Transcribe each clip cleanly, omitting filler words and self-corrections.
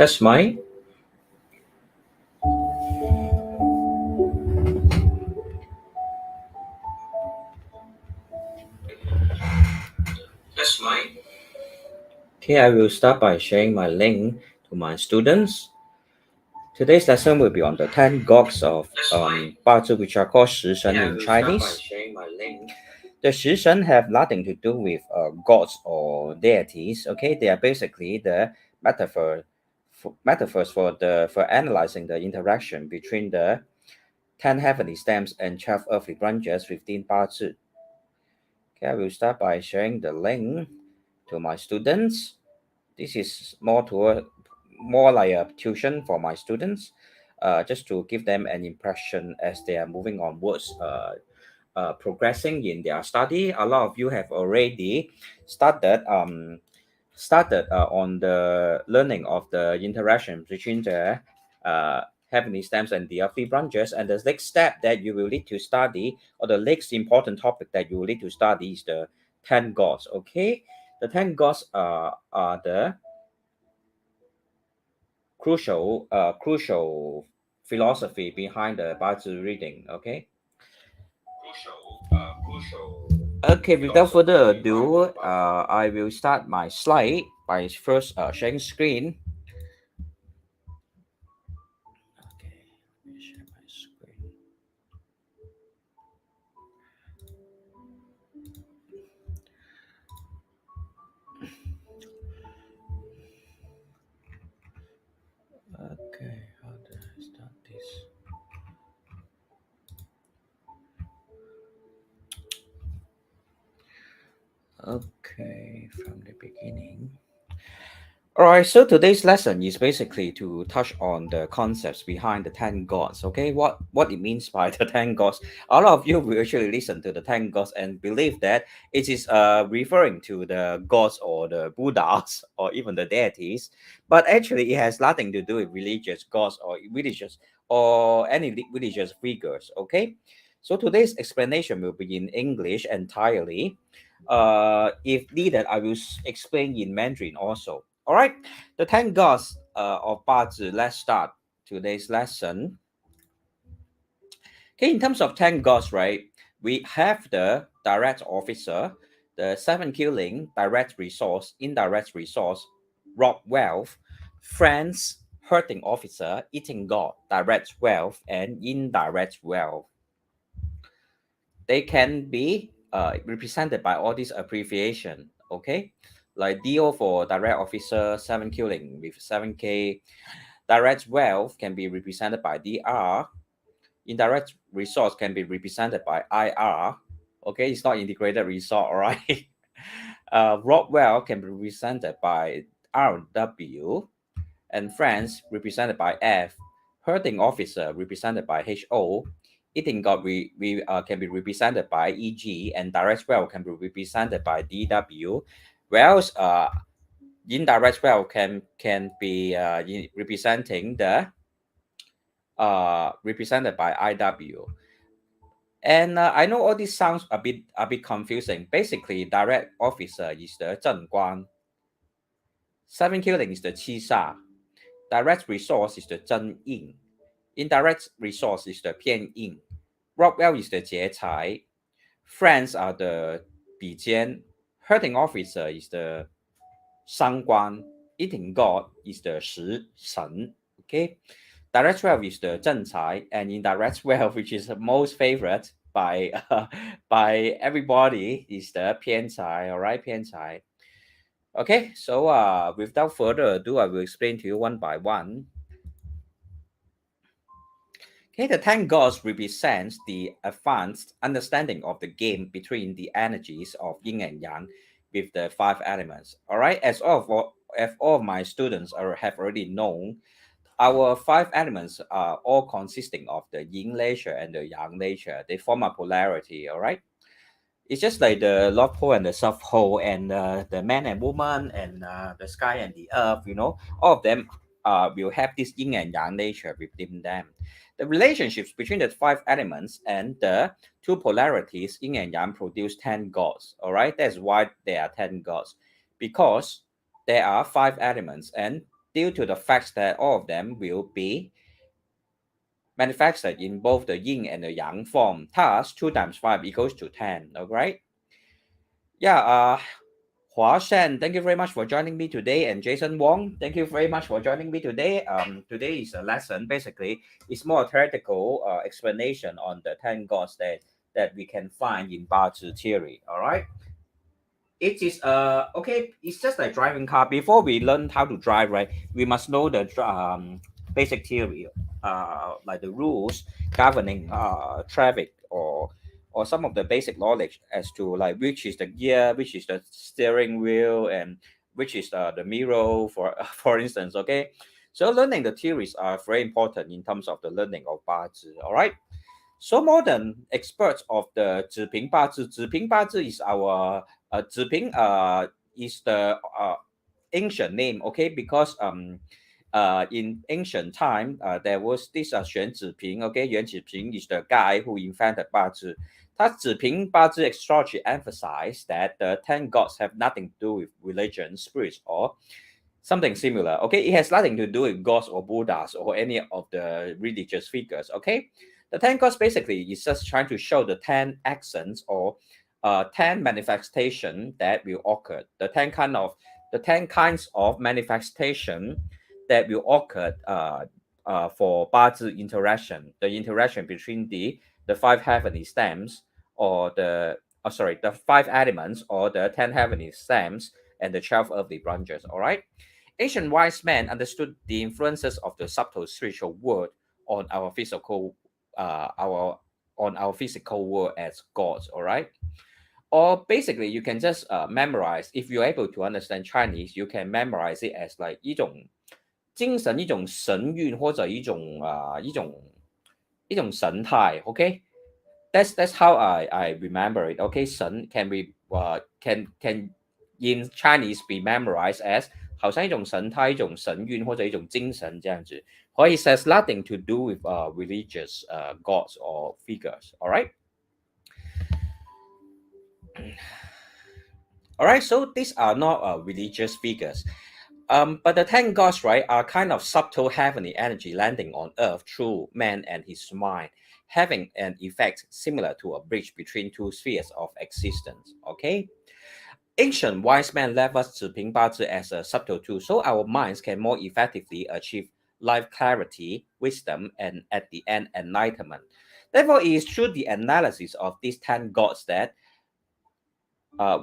That's mine. That's mine. Okay, I will start by sharing my link to my students. Today's lesson will be on the 10 gods of BaZi, which are called 食神 in Chinese. The 食神 have nothing to do with gods or deities. Okay, they are basically the metaphors for analyzing the interaction between the 10 heavenly stems and 12 earthly branches within BaZi. Okay, I will start by sharing the link to my students. This is more like a tuition for my students, just to give them an impression as they are moving onwards, progressing in their study. A lot of you have already started on the learning of the interaction between the heavenly stems and the earthly branches. And the next step that you will need to study, or the next important topic that you will need to study, is the 10 gods. Okay, the 10 gods are the crucial philosophy behind the BaZi reading. Okay. Okay, without further ado, I will start my slide by first sharing screen. Okay, let me share my screen. Okay, how do I start this? Okay, from the beginning. All right, so today's lesson is basically to touch on the concepts behind the 10 gods. Okay, what it means by the 10 gods. A lot of you will actually listen to the 10 gods and believe that it is referring to the gods or the Buddhas or even the deities, but actually it has nothing to do with religious gods or religious or any religious figures. Okay, so today's explanation will be in English entirely. If needed, I will explain in Mandarin also. All right, the 10 gods of BaZi. Let's start today's lesson. Okay, in terms of 10 gods, right, we have the direct officer, the seven killing, direct resource, indirect resource, rob wealth, friends, hurting officer, eating god, direct wealth, and indirect wealth. They can be represented by all these abbreviation. Okay, like DO for direct officer, 7 killing with 7K. Direct wealth can be represented by DR. Indirect resource can be represented by IR. Okay, it's not integrated resource, all right. Raw wealth can be represented by RW, and friends represented by F. Hurting officer represented by HO. Eating god can be represented by EG, and direct wealth can be represented by DW. Whereas indirect wealth can be representing the represented by IW. And I know all this sounds a bit confusing. Basically, direct officer is the 正官, seven killing is the 七杀, direct resource is the 真印, indirect resource is the 偏印, Rockwell is the 劫财, friends are the 比肩, hurting officer is the 伤官, eating god is the 食神. Okay, direct wealth is the 正财, and indirect wealth, which is the most favorite by everybody, is the 偏财. All right, 偏财. Okay, so without further ado, I will explain to you one by one. Okay, the 10 gods represents the advanced understanding of the game between the energies of yin and yang with the 5 elements. All right, as all of my students have already known, our 5 elements are all consisting of the yin nature and the yang nature. They form a polarity. All right, it's just like the North Pole and the South Pole, and the man and woman, and the sky and the earth. All of them will have this yin and yang nature within them. The relationships between the 5 elements and the 2 polarities, yin and yang, produce 10 gods. All right, that's why there are 10 gods, because there are 5 elements and due to the fact that all of them will be manifested in both the yin and the yang form. Thus, 2 times 5 equals to 10. All right. Yeah. Hua Shen, thank you very much for joining me today. And Jason Wong, thank you very much for joining me today. Today is a lesson. Basically, it's more theoretical explanation on the 10 gods that we can find in BaZi theory. All right. It is okay. It's just like driving car. Before we learn how to drive, right, we must know the basic theory, like the rules governing traffic, or some of the basic knowledge as to like which is the gear, which is the steering wheel, and which is the mirror, for for instance. Okay, so learning the theories are very important in terms of the learning of BaZi. All right. So modern experts of the 子平八字 is our 子平 is the ancient name, okay? Because in ancient time there was this 玄子平, okay? 袁子平 is the guy who invented 八字. 他子平八字 astrology emphasized that the 10 gods have nothing to do with religion, spirits, or something similar. Okay, it has nothing to do with gods or Buddhas or any of the religious figures. Okay, the 10 gods basically is just trying to show the 10 accents or 10 manifestation that will occur. The 10 kinds of manifestation that will occur for Bazi interaction, the interaction between the 5 heavenly stems, or the the 5 elements, or the 10 heavenly stems, and the 12 earthly branches. All right. Ancient wise men understood the influences of the subtle spiritual world on our physical, world as gods. All right. Or basically, you can just memorize. If you're able to understand Chinese, you can memorize it as like 一种精神、一种神韵或者一种神态。Okay, that's how I remember it. Okay, 神 can be can in Chinese be memorized as 好像一种神态、一种神韵或者一种精神这样子。Or it has nothing to do with religious gods or figures. All right. All right. So these are not religious figures. But the 10 gods, right, are kind of subtle heavenly energy landing on earth through man and his mind, having an effect similar to a bridge between two spheres of existence. Okay. Ancient wise men left us 子平八字 as a subtle tool so our minds can more effectively achieve life clarity, wisdom, and at the end, enlightenment. Therefore, it is through the analysis of these 10 gods that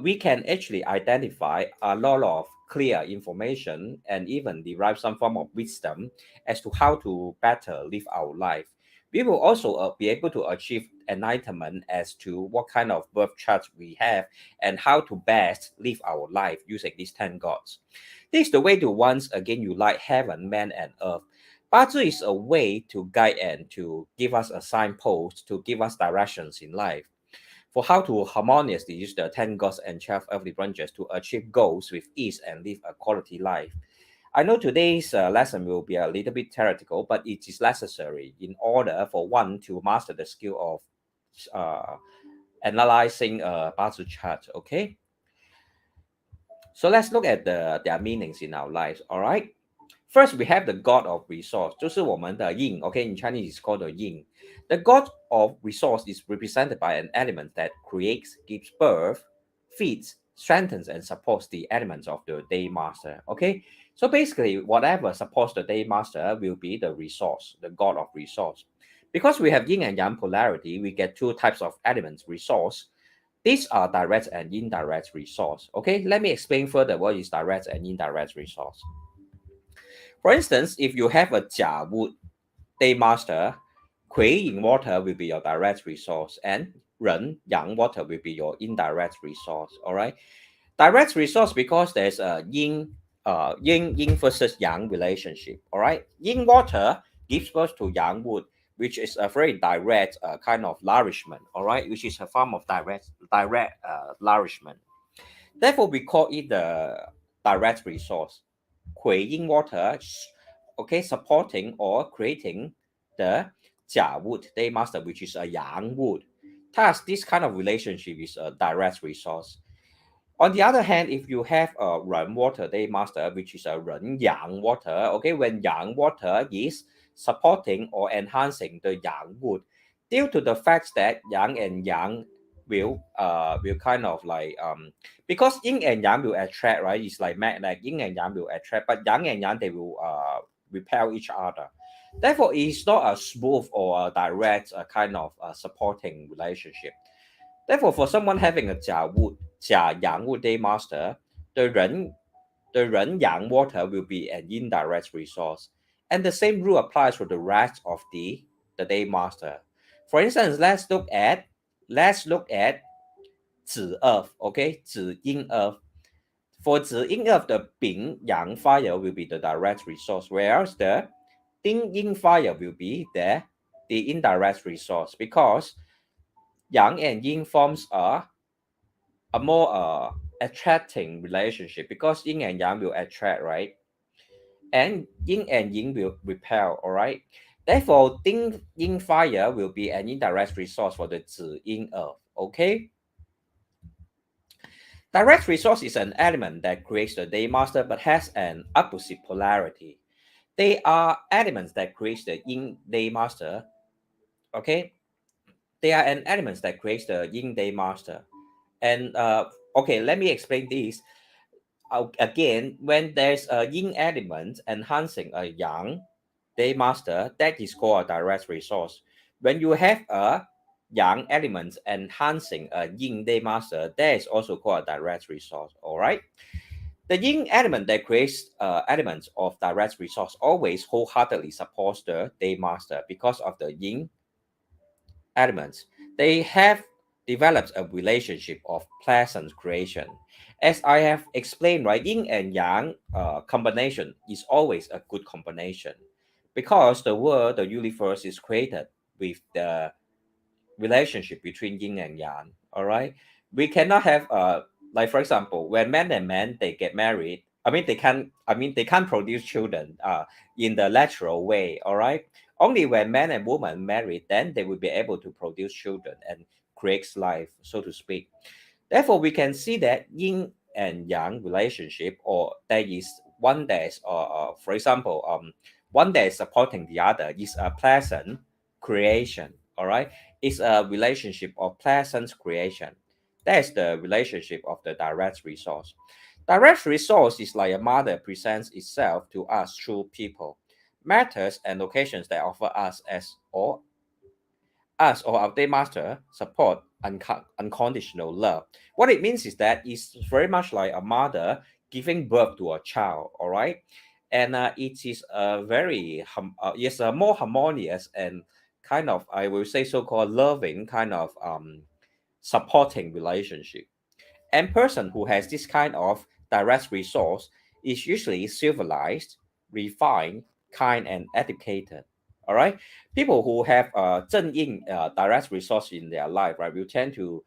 we can actually identify a lot of clear information and even derive some form of wisdom as to how to better live our life. We will also be able to achieve enlightenment as to what kind of birth chart we have and how to best live our life using these 10 gods. This is the way to once again unite heaven, man, and earth. Bazi is a way to guide and to give us a signpost, to give us directions in life for how to harmoniously use the 10 gods and 12 earthly branches to achieve goals with ease and live a quality life. I know today's lesson will be a little bit theoretical, but it is necessary in order for one to master the skill of analyzing a Bazi chart. Okay, so let's look at their meanings in our lives. All right. First, we have the god of resource, 就是我们的 yin. Okay, in Chinese, it's called the yin. The god of resource is represented by an element that creates, gives birth, feeds, strengthens, and supports the elements of the daymaster. Okay, so basically, whatever supports the daymaster will be the resource, the god of resource. Because we have yin and yang polarity, we get two types of elements, resource. These are direct and indirect resource. Okay, let me explain further what is direct and indirect resource. For instance, if you have a Jia wood daymaster, Kui in water will be your direct resource, and Ren Yang water will be your indirect resource. All right, direct resource because there's a yin versus yang relationship. All right, yin water gives birth to yang wood, which is a very direct kind of nourishment. All right, which is a form of direct nourishment. Therefore, we call it the direct resource. Kui yin water, okay, supporting or creating the Jia wood daymaster, which is a yang wood. Thus, this kind of relationship is a direct resource. On the other hand, if you have a Ren water day master, which is a Ren yang water, okay, when yang water is supporting or enhancing the yang wood, due to the fact that yang and yang will kind of like because yin and yang will attract, right? It's like magnet, yin and yang will attract, but yang and yang they will repel each other. Therefore, it's not a smooth or a direct kind of supporting relationship. Therefore, for someone having a Jia Yang Wu day master, the Ren Yang water will be an indirect resource. And the same rule applies for the rest of the day master. For instance, let's look at Zi Earth, okay? Zi Yin Earth. For Zi Yin Earth, the Bing Yang fire will be the direct resource, whereas the Ding Yin fire will be the indirect resource, because Yang and Yin forms a more attracting relationship, because yin and yang will attract, right? And yin will repel, all right? Therefore, ding yin fire will be an indirect resource for the zi yin earth, okay? Direct resource is an element that creates the day master but has an opposite polarity. They are elements that creates the yin day master, okay? They are an elements that creates the yin day master. And okay, let me explain this. Again, when there's a yin element enhancing a yang day master, that is called a direct resource. When you have a yang element enhancing a yin day master, that is also called a direct resource. All right. The yin element that creates elements of direct resource always wholeheartedly supports the day master because of the yin elements. They have developed a relationship of pleasant creation. As I have explained, right, yin and yang combination is always a good combination, because the world, the universe is created with the relationship between yin and yang. All right, we cannot have like for example, when man and man they get married. I mean they can't produce children in the natural way. All right, only when man and woman married, then they will be able to produce children and create life, so to speak. Therefore, we can see that yin and yang relationship, or there is one that is, for example, one that is supporting the other, is a pleasant creation. All right, it's a relationship of pleasant creation. That is the relationship of the direct resource. Direct resource is like a mother presents itself to us through people, matters, and occasions that offer us or our day master support unconditional love. What it means is that it's very much like a mother giving birth to a child, all right? And it is a very, it's a more harmonious and kind of, I will say, so-called loving kind of supporting relationship. And person who has this kind of direct resource is usually civilized, refined, kind, and educated. All right, people who have 正印 direct resource in their life, right, will tend to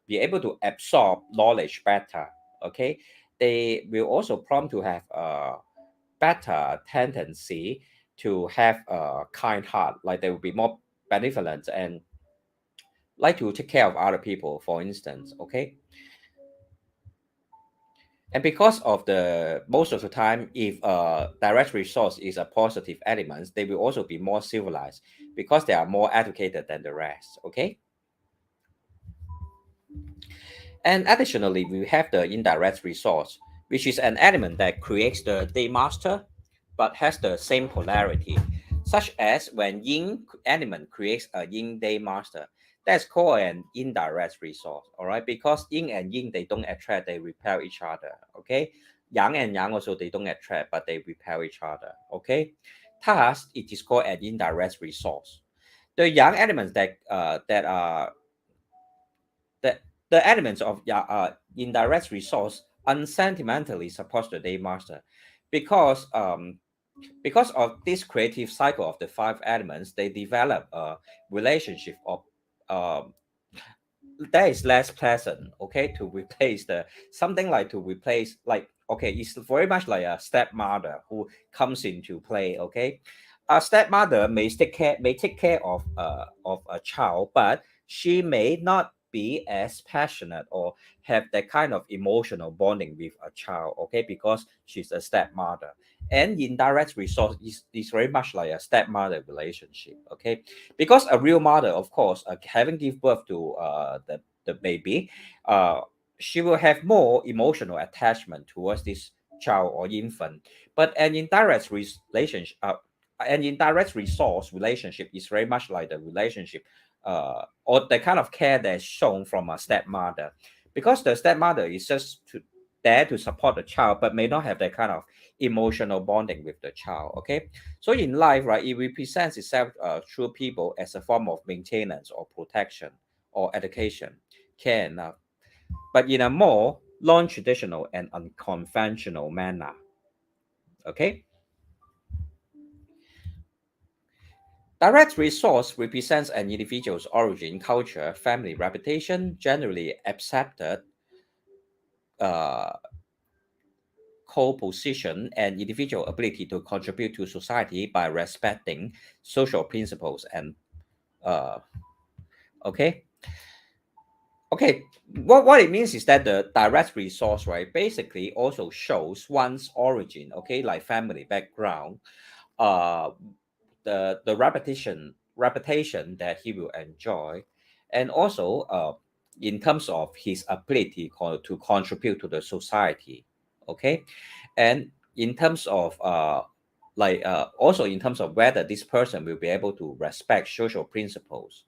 be able to absorb knowledge better. Okay, they will also prompt to have a better tendency to have a kind heart, like they will be more benevolent and like to take care of other people, for instance. Okay, and because of the most of the time, if a direct resource is a positive element, they will also be more civilized because they are more educated than the rest. Okay. And additionally, we have the indirect resource, which is an element that creates the day master but has the same polarity, such as when yin element creates a yin day master. That's called an indirect resource, all right? Because yin and yin, they don't attract, they repel each other, okay? Yang and yang also, they don't attract, but they repel each other, okay? Thus, it is called an indirect resource. The yang elements that the elements of indirect resource unsentimentally supports the day master, because because of this creative cycle of the five elements, they develop a relationship of um, that is less pleasant, okay, to replace the something like to replace like, okay, it's very much like a stepmother who comes into play. Okay, a stepmother may take care of a child, but she may not be as passionate or have that kind of emotional bonding with a child, okay, because she's a stepmother. And indirect resource is very much like a stepmother relationship, okay, because a real mother, of course, having give birth to the baby, she will have more emotional attachment towards this child or infant. But an indirect resource relationship is very much like the relationship or the kind of care that's shown from a stepmother, because the stepmother is just there to support the child but may not have that kind of emotional bonding with the child, okay. So in life, right, it represents itself through people as a form of maintenance or protection or education, care and love, but in a more non-traditional and unconventional manner, okay. Direct resource represents an individual's origin, culture, family, reputation, generally accepted uh, co-position, and individual ability to contribute to society by respecting social principles and uh, okay. Okay, what it means is that the direct resource, right, basically also shows one's origin, okay, like family background, uh, the reputation that he will enjoy, and also in terms of his ability to contribute to the society, okay, and in terms of also in terms of whether this person will be able to respect social principles.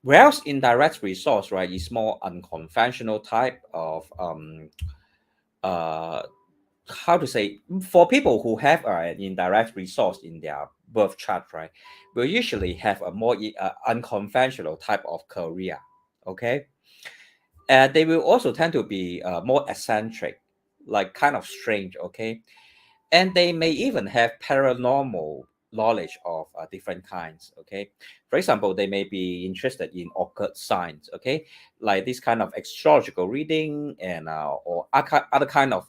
Whereas indirect resource, right, is more unconventional type of uh how to say, for people who have an indirect resource in their birth chart, right, will usually have a more unconventional type of career, okay. They will also tend to be more eccentric, like kind of strange, okay, and they may even have paranormal knowledge of different kinds, okay. For example, they may be interested in occult science, okay, like this kind of astrological reading and or other kind of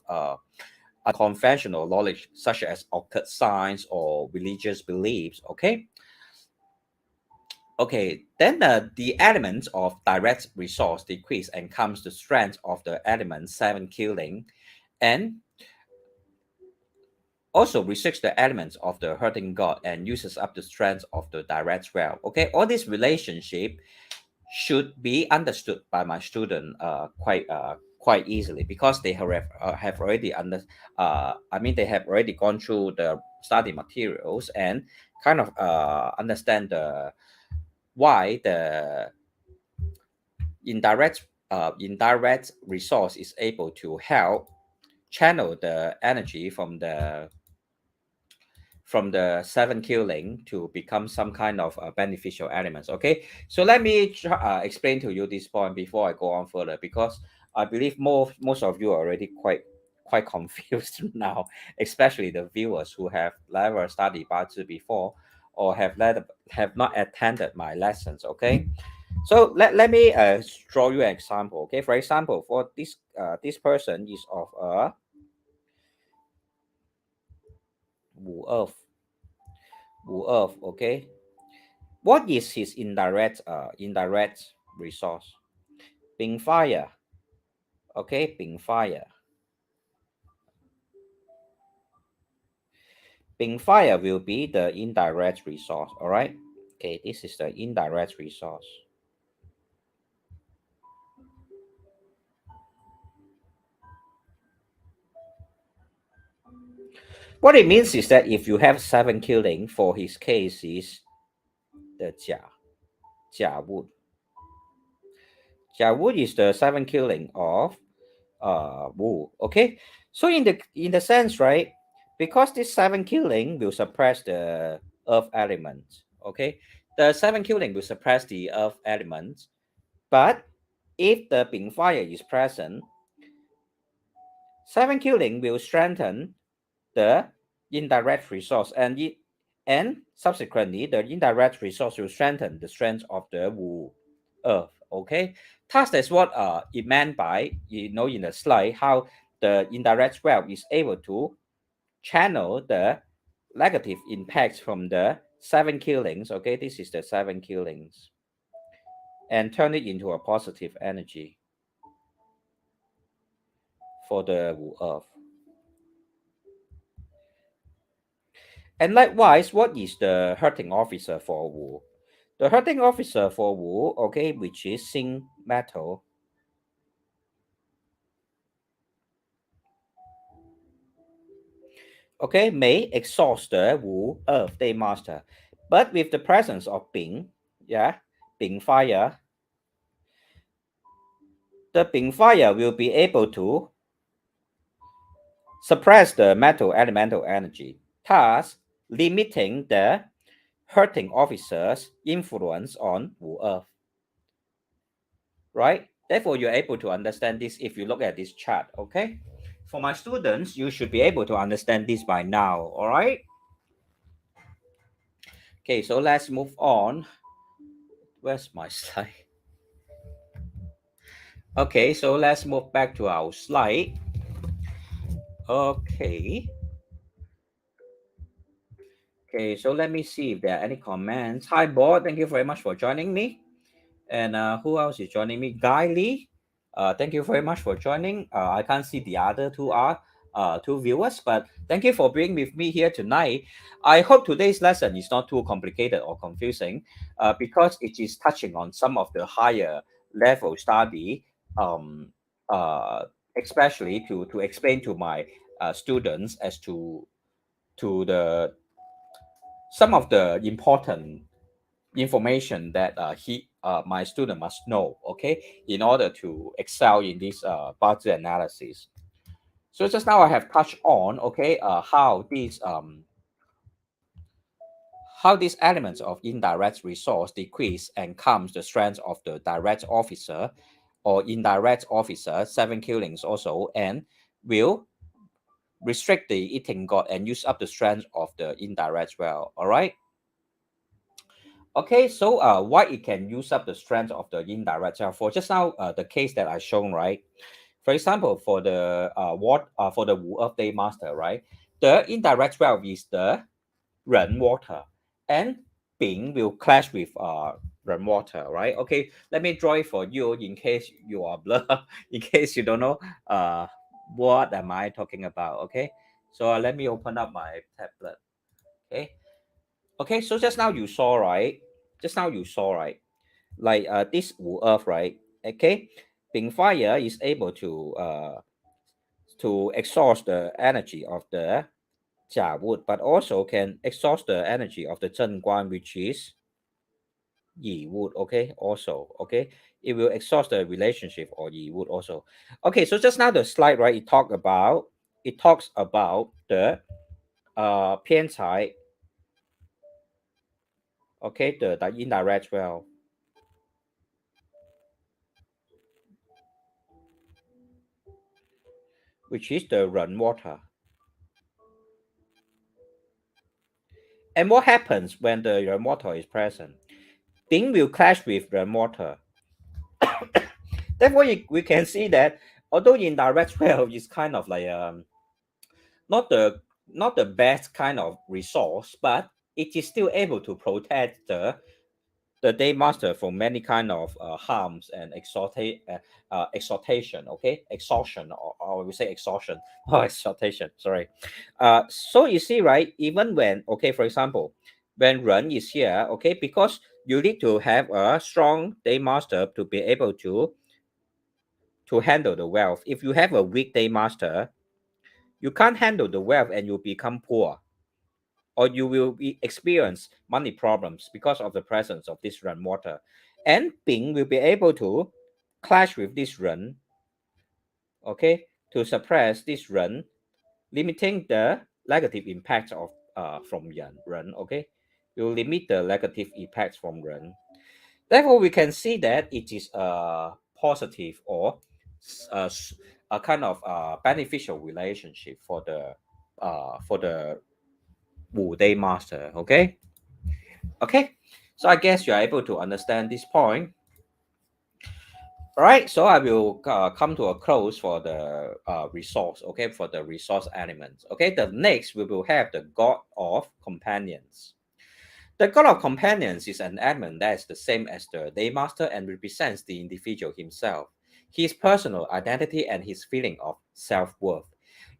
unconventional knowledge such as occult science or religious beliefs, okay. Okay, then the elements of direct resource decrease and comes the strength of the element 7 killing, and also restricts the elements of the hurting god and uses up the strength of the direct realm. Okay, all this relationship should be understood by my student quite easily, because they have already they have already gone through the study materials and kind of understand the why the indirect resource is able to help channel the energy from the 7 killing to become some kind of beneficial elements, okay. So let me explain to you this point before I go on further, because I believe most of you are already quite confused now, especially the viewers who have never studied BaZi before or have not attended my lessons, okay. So let me draw you an example, okay. For example, for this person is of a Wu Earth, okay. What is his indirect resource? Being fire, okay, being fire. Being fire will be the indirect resource, all right. Okay, this is the indirect resource. What it means is that if you have 7 killing, for his case is the Jia Wood. Jia Wood is the 7 killing of Wu. Okay, so in the sense, right, because this 7 killing will suppress the earth element. Okay, the 7 killing will suppress the earth element, but if the Bing fire is present, 7 killing will strengthen the indirect resource, and subsequently the indirect resource will strengthen the strength of the Wu earth. Okay, thus that's what it meant by, in the slide, how the indirect wealth is able to channel the negative impacts from the 7 killings. Okay, this is the 7 killings. and turn it into a positive energy for the Wu Earth. And likewise, what is the hurting officer for Wu? The hurting officer for Wu, okay, which is Xing metal, okay, may exhaust the Wu Earth daymaster, but with the presence of Bing, yeah, Bing fire, the Bing fire will be able to suppress the metal elemental energy, thus limiting the hurting officer's influence on Wu Earth. Right? Therefore, you're able to understand this if you look at this chart, okay? For my students, you should be able to understand this by now, all right? Okay, so let's move on. Where's my slide? Okay, so let's move back to our slide. Okay. Okay, so let me see if there are any comments. Hi, Board. Thank you very much for joining me. And who else is joining me? Guy Lee. Thank you very much for joining. I can't see the other two viewers, but thank you for being with me here tonight. I hope today's lesson is not too complicated or confusing, because it is touching on some of the higher level study, um, uh, especially to explain to my students as to the some of the important information that my student must know, okay, in order to excel in this BaZi analysis. So just now I have touched on, okay, how these elements of indirect resource decrease and comes the strength of the direct officer or indirect officer, 7 killings also, and will restrict the eating god and use up the strength of the indirect well. All right. Okay, so why it can use up the strength of the indirect self? For just now, the case that I shown, right? For example, for the for the Wu of daymaster, right? The indirect wealth is the Ren water, and Bing will clash with Ren water, right? Okay, let me draw it for you in case you are blur, in case you don't know what am I talking about. Okay, so let me open up my tablet. Okay, okay, so just now you saw, right? Just now you saw, right? Like this Wu Earth, right? Okay, Bing Fire is able to exhaust the energy of the Jia Wood, but also can exhaust the energy of the Zhen Guan, which is Yi Wood. Okay, also, okay, it will exhaust the relationship or Yi Wood also. Okay, so just now the slide, right? It talks about the Pian Cai, okay, the indirect well, which is the Ren water. And what happens when the Ren water is present? Bing will clash with Ren water. Therefore, we can see that although indirect well is kind of like not the not the best kind of resource, but it is still able to protect the day master from many kind of harms and exhortation, okay, exhaustion, or we say exhaustion or exhortation, sorry. So you see, right, even when, okay, for example, when Ren is here, okay, because you need to have a strong day master to be able to handle the wealth. If you have a weak day master, you can't handle the wealth and you become poor, or you will experience money problems because of the presence of this Ren water. And Bing will be able to clash with this Ren, okay, to suppress this Ren, limiting the negative impacts of from Ren, okay, will limit the negative impacts from Ren. Therefore, we can see that it is a positive or a, a kind of beneficial relationship for the Wu Day Master. Okay, okay. So I guess you are able to understand this point. All right. So I will come to a close for the resource. Okay, for the resource elements. Okay. The next we will have the God of Companions. The god of companions is an element that is the same as the daymaster and represents the individual himself, his personal identity, and his feeling of self-worth.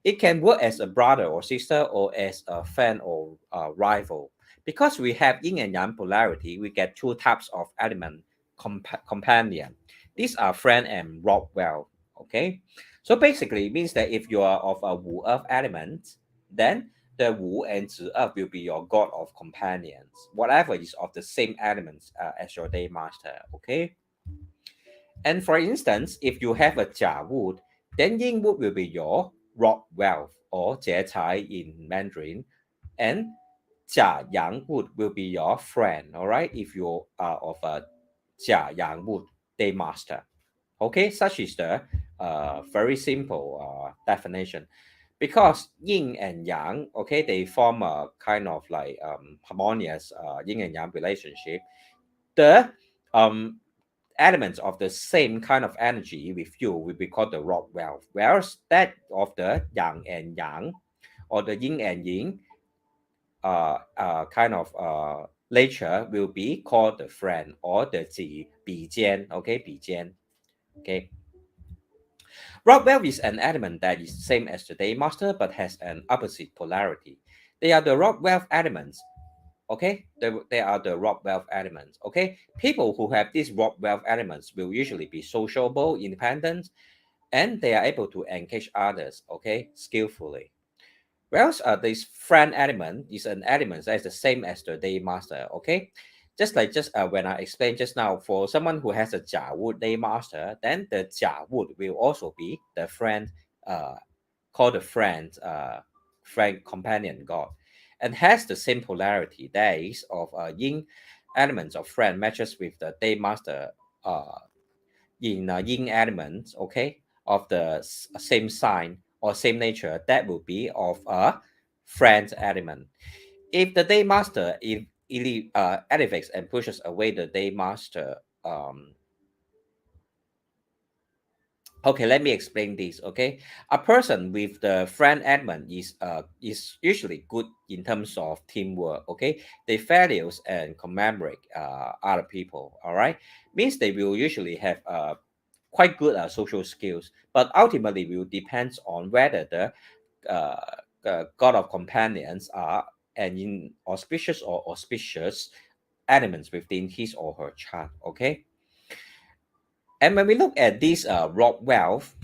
It can work as a brother or sister or as a friend or a rival. Because we have yin and yang polarity, we get two types of element companion. These are friend and rob well. Okay, so basically it means that if you are of a Wu earth element, then the Wu and Zi earth will be your god of companions, whatever is of the same elements as your day master. Okay, and for instance, if you have a Jia wood, then Yin wood will be your rock wealth or Jie Cai in Mandarin, and Jia Yang wood will be your friend. All right, if you are of a Jia Yang wood day master. Okay, such is the very simple definition. Because yin and yang, okay, they form a kind of like harmonious yin and yang relationship. The um, elements of the same kind of energy with you will be called the rock wealth, whereas that of the yang and yang or the yin and yin kind of nature will be called the friend or the zi bi jian. Okay, bi jian. Okay. Rock wealth is an element that is same as the daymaster but has an opposite polarity. They are the rock wealth elements. Okay, they are the rock wealth elements. Okay, people who have these rock wealth elements will usually be sociable, independent, and they are able to engage others. Okay, skillfully. Whereas this friend element is an element that is the same as the day master. Okay, just when I explained just now, for someone who has a Jia wood day master, then the Jia wood will also be the friend, uh, called the friend companion god, and has the same polarity that is of yin elements of friend matches with the day master uh, in yin elements, okay, of the same sign or same nature, that will be of a friend element. If the day master elevates and pushes away the day master, okay, let me explain this. Okay, a person with the friend element is usually good in terms of teamwork. Okay, they values and commemorate other people. All right, means they will usually have quite good social skills, but ultimately will depends on whether the god of companions are an inauspicious or auspicious elements within his or her chart. Okay, and when we look at this rock wealth,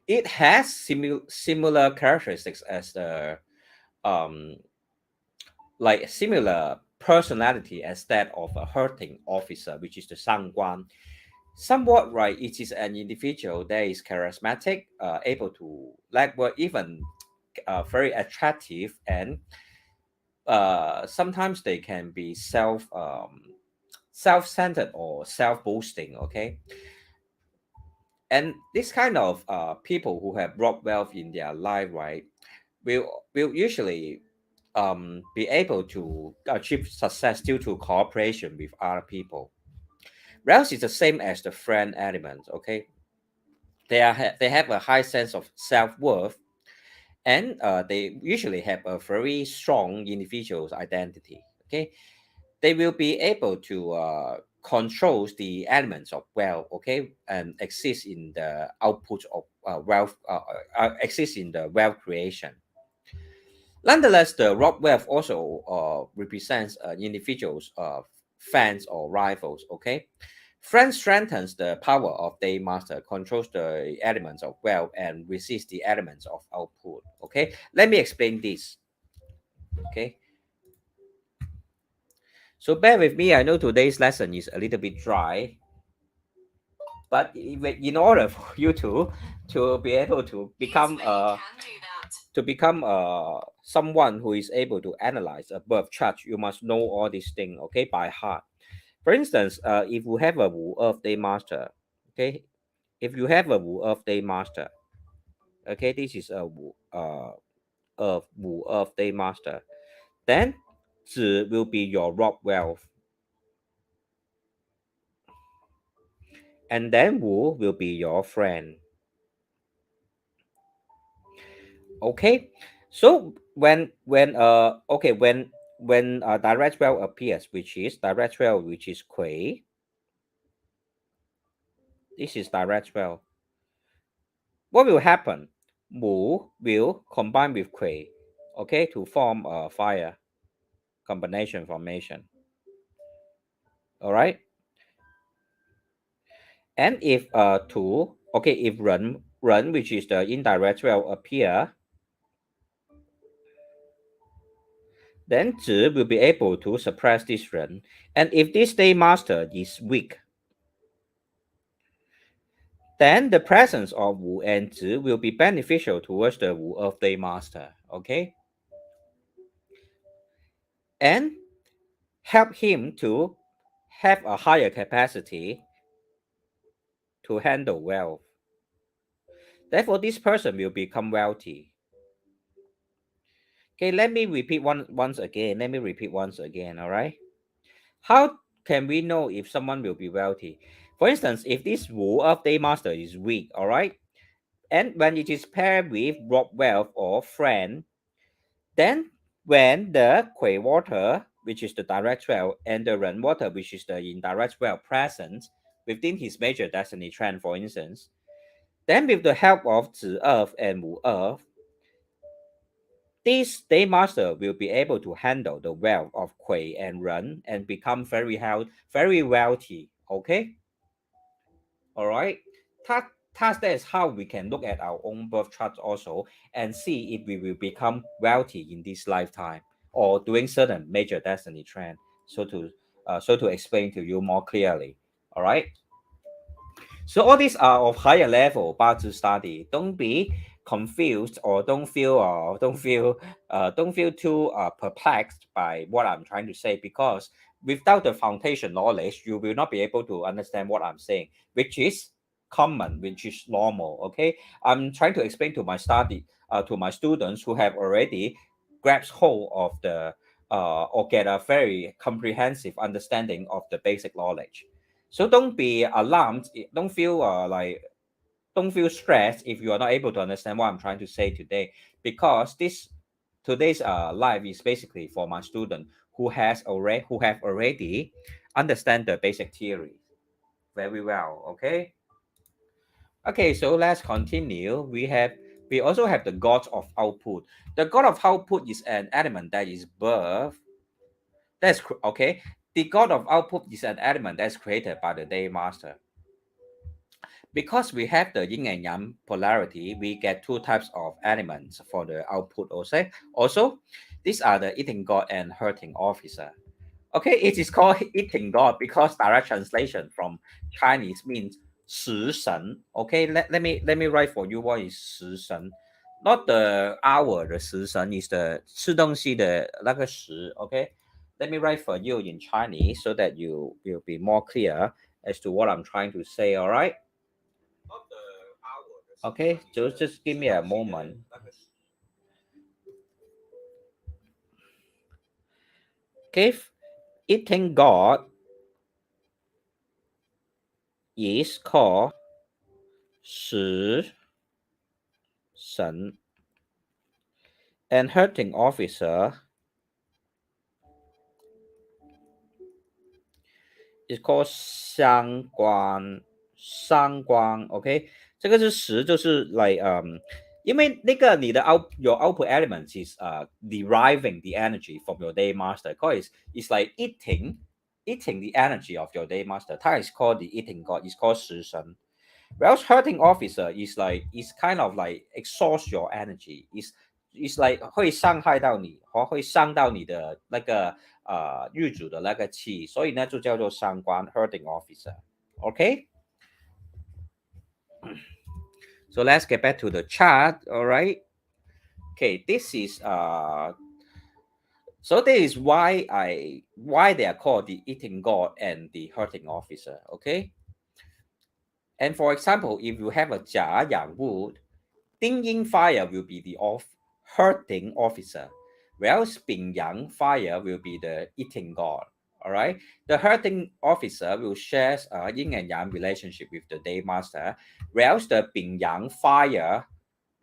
it has similar characteristics as the um like similar personality as that of a hurting officer, which is the Sangguan. Somewhat right, it is an individual that is charismatic, able to like work, even very attractive, and sometimes they can be self-centered or self-boasting. Okay, and this kind of people who have brought wealth in their life, right, will usually be able to achieve success due to cooperation with other people. Whereas it's the same as the friend element. Okay, they have a high sense of self-worth, and they usually have a very strong individual's identity. Okay, they will be able to control the elements of wealth. Okay, and exist in the output of wealth, exist in the wealth creation. Nonetheless, the rock wealth also represents individuals, fans or rivals. Okay, friend strengthens the power of day master, controls the elements of wealth, and resists the elements of output. Okay, let me explain this. Okay, so bear with me. I know today's lesson is a little bit dry, but in order for you to be able to become someone who is able to analyze a birth chart, you must know all these things, okay, by heart. For instance, if you have a Wu Earth Day Master, okay, if you have a Wu Earth Day Master, okay, this is a Wu Earth Day Master, then Zi will be your rock wealth, and then Wu will be your friend. Okay, so when when direct well appears, which is direct well, which is Kui. This is direct well. What will happen? Mu will combine with Kui, okay, to form a fire combination formation. All right. And if two, okay, if Ren, which is the indirect well, appear, then Zi will be able to suppress this Ren. And if this daymaster is weak, then the presence of Wu and Zi will be beneficial towards the Wu of daymaster, okay? And help him to have a higher capacity to handle wealth. Therefore, this person will become wealthy. Okay, let me repeat once again. Let me repeat once again, all right? How can we know if someone will be wealthy? For instance, if this Wu of daymaster is weak, all right? And when it is paired with rob wealth or friend, then when the Kui water, which is the direct well, and the Ren water, which is the indirect well, present within his major destiny trend, for instance, then with the help of Zi Earth and Wu Earth, this daymaster will be able to handle the wealth of Kui and Ren and become very wealthy. Okay, all right. That is how we can look at our own birth chart also and see if we will become wealthy in this lifetime or doing certain major destiny trend. So to explain to you more clearly. All right. So all these are of higher level about to study. Don't be confused or don't feel too perplexed by what I'm trying to say, because without the foundation knowledge, you will not be able to understand what I'm saying, which is common, which is normal. Okay, I'm trying to explain to to my students who have already grasped hold of the or get a very comprehensive understanding of the basic knowledge. So don't be alarmed. Don't feel stressed if you are not able to understand what I'm trying to say today, because this today's live is basically for my student who have already understand the basic theory very well. Okay. Okay. So let's continue. We also have the god of output. The god of output is an element that is birth. Okay. The god of output is an element that's created by the day master. Because we have the yin and yang polarity, we get two types of elements for the output also. These are the eating god and hurting officer. Okay, it is called eating god because direct translation from Chinese means 食神. Okay, let me write for you what is 食神. Not the hour, the 食神 is the 吃东西的那个食. Okay, let me write for you in Chinese so that you will be more clear as to what I'm trying to say. All right. Okay, just give me a moment. Okay, eating god is called 食神 and hurting officer is called 伤官 OK， 这个是食就是 like 因为那个你的 your output elements is deriving the energy from your day master, because it's like eating the energy of your day master. 它 is called the eating god, is called 食神. Whereas hurting officer is kind of like exhaust your energy, is like 会伤害到你或会伤到你的那个日主的那个气，所以呢就叫做伤官 hurting officer. Okay, so let's get back to the chart. All right. Okay, this is so this is why they are called the eating god and the hurting officer. Okay, and for example, if you have a Jia Yang wood, Ding Yin fire will be the hurting officer, whereas Bing Yang fire will be the eating god. All right, the hurting officer will share a yin and yang relationship with the day master, whereas the Bing Yang fire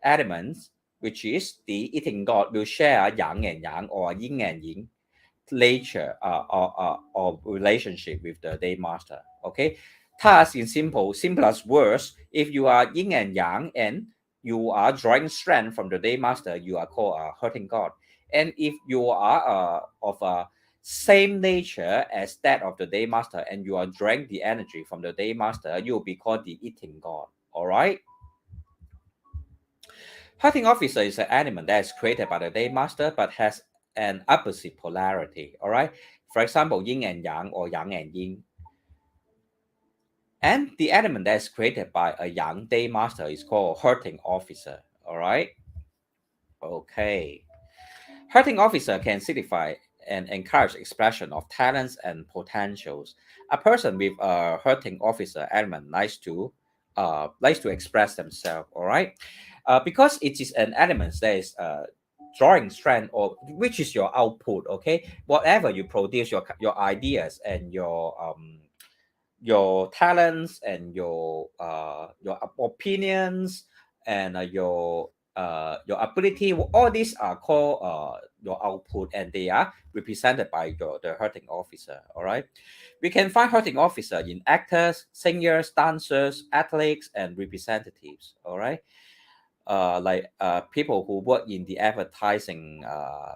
elements, which is the eating god, will share yang and yang or yin and yin nature or relationship with the day master. Okay, thus in simplest words, if you are yin and yang and you are drawing strength from the day master, you are called a hurting god. And if you are of a same nature as that of the day master and you are drawing the energy from the day master, you will be called the eating god. All right. Hurting officer is an element that is created by the day master but has an opposite polarity. All right. For example, yin and yang or yang and yin. And the element that is created by a yang day master is called hurting officer. All right. Okay. Hurting officer can signify and encourage expression of talents and potentials. A person with a hurting officer element likes to express themselves. All right, because it is an element that is drawing strength or which is your output. Okay, whatever you produce, your ideas and your talents and your opinions and your ability, all these are called your output and they are represented by the hurting officer. All right, we can find hurting officer in actors, singers, dancers, athletes and representatives. All right, like people who work in the advertising uh,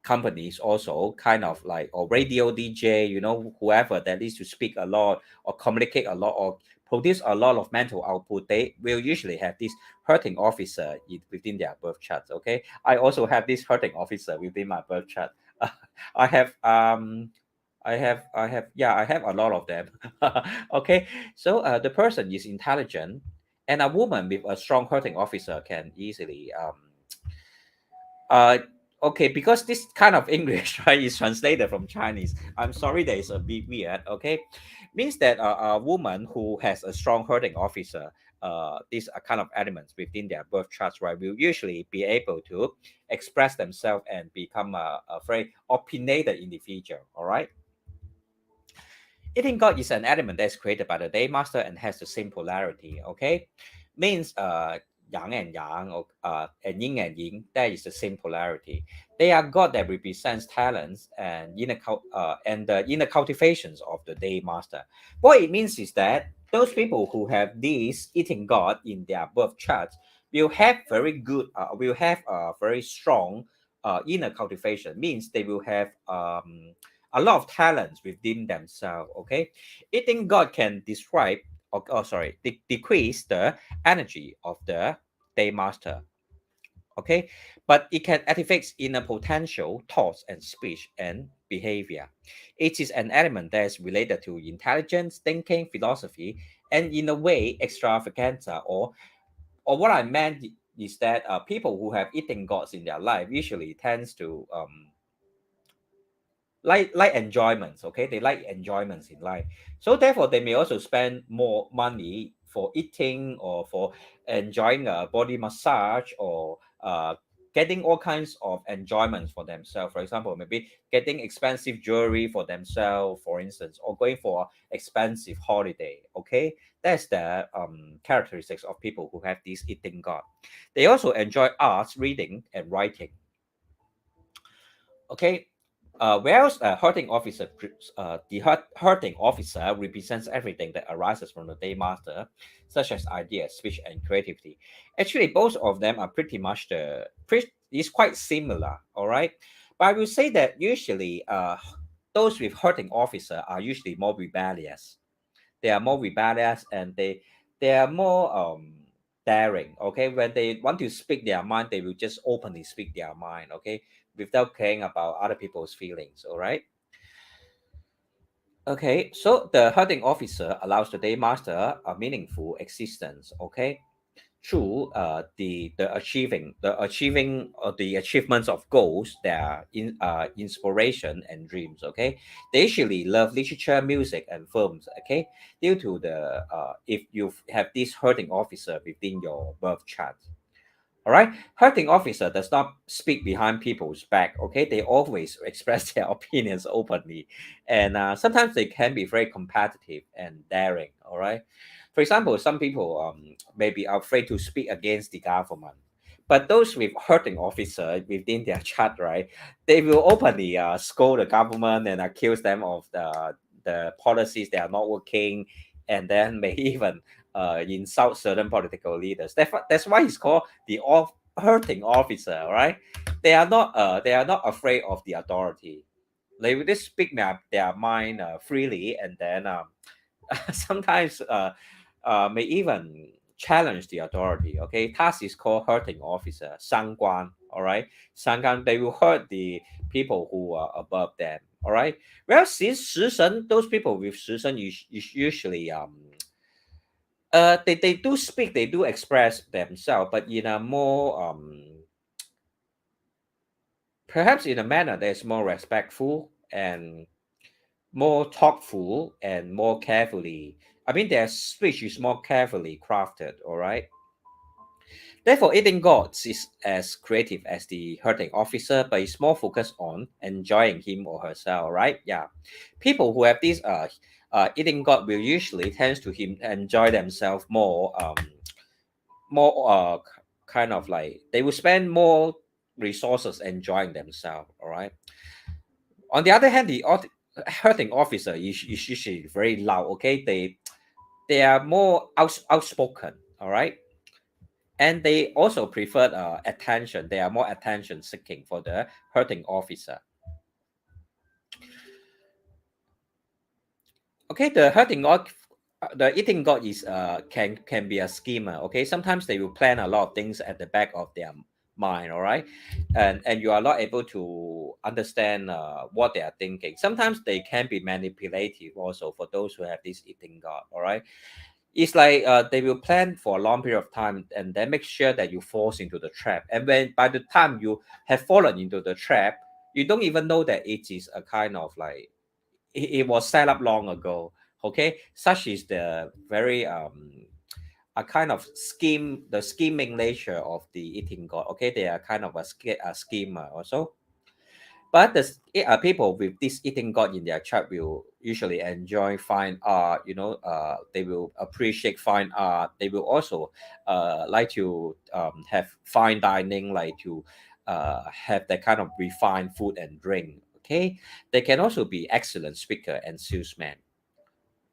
companies also kind of like or radio DJ, whoever that needs to speak a lot or communicate a lot or produce a lot of mental output, they will usually have this hurting officer within their birth chart. Okay, I also have this hurting officer within my birth chart. I have yeah, I have a lot of them. Okay, so the person is intelligent and a woman with a strong hurting officer can easily uh okay, because this kind of English right is translated from Chinese. I'm sorry that it's a bit weird. Okay, means that a woman who has a strong hurting officer, these are kind of elements within their birth charts, right, will usually be able to express themselves and become a very opinionated individual. All right. Eating God is an element that's created by the day master and has the same polarity. Okay, means yang and yang or and yin and yin. That is the same polarity. They are God that represents talents and the inner cultivations of the day master. What it means is that those people who have these eating God in their birth charts will have a very strong inner cultivation. Means they will have a lot of talents within themselves. Okay, eating God can describe decrease the energy of the day master. Okay, but it can activate inner potential, thoughts and speech and behavior. It is an element that is related to intelligence, thinking, philosophy, and in a way extravaganza. Or what I meant is that people who have eating gods in their life usually tends to like enjoyments. Okay, they like enjoyments in life, so therefore they may also spend more money for eating or for enjoying a body massage or getting all kinds of enjoyments for themselves. For example, maybe getting expensive jewelry for themselves, for instance, or going for expensive holiday. Okay, that's the characteristics of people who have this eating god. They also enjoy arts, reading and writing. Okay, whereas the hurting officer represents everything that arises from the day master, such as ideas, speech, and creativity. Actually, both of them are pretty much is quite similar. All right, but I will say that usually, those with hurting officer are usually more rebellious. They are more rebellious and they are more daring. Okay, when they want to speak their mind, they will just openly speak their mind. Okay, without caring about other people's feelings. All right. Okay, so the herding officer allows the day master a meaningful existence. Okay, through the achievements of goals that are inspiration and dreams. Okay, they usually love literature, music, and films. Okay, due to the if you have this herding officer within your birth chart. All right, hurting officer does not speak behind people's back. Okay, they always express their opinions openly, and sometimes they can be very competitive and daring. All right, for example, some people may be afraid to speak against the government, But those with hurting officer within their chart, right, they will openly scold the government and accuse them of the policies that are not working, and then may even insult certain political leaders. That's why it's called the hurting officer, right? They are not afraid of the authority. They will just speak their mind freely, and then sometimes may even challenge the authority. Okay, task is called hurting officer, 相关. All right, 相关. They will hurt the people who are above them. All right. Well, since 食神, those people with 食神 usually they do speak, they do express themselves, but in a more perhaps in a manner that's more respectful and more thoughtful and more carefully. I mean, their speech is more carefully crafted, all right? Therefore, eating gods is as creative as the hurting officer, but it's more focused on enjoying him or herself, right? Yeah. People who have this eating god will usually tend to him enjoy themselves more, more kind of like they will spend more resources enjoying themselves, all right? On the other hand, the hurting officer is usually very loud. Okay, they are more outspoken. All right, and they also prefer attention. They are more attention seeking for the hurting officer. Okay, the eating god is can be a schemer. Okay, sometimes they will plan a lot of things at the back of their mind. All right, and you are not able to understand what they are thinking. Sometimes they can be manipulative also for those who have this eating god. All right, it's like they will plan for a long period of time and then make sure that you fall into the trap. And when by the time you have fallen into the trap, you don't even know that it is a kind of like it was set up long ago. Okay, such is the very a kind of scheme, the scheming nature of the eating god. Okay, they are kind of a schemer also. But the people with this eating god in their chart will usually enjoy fine art. They will appreciate fine art. They will also like to have fine dining, like to have that kind of refined food and drink. Okay, they can also be excellent speaker and salesman.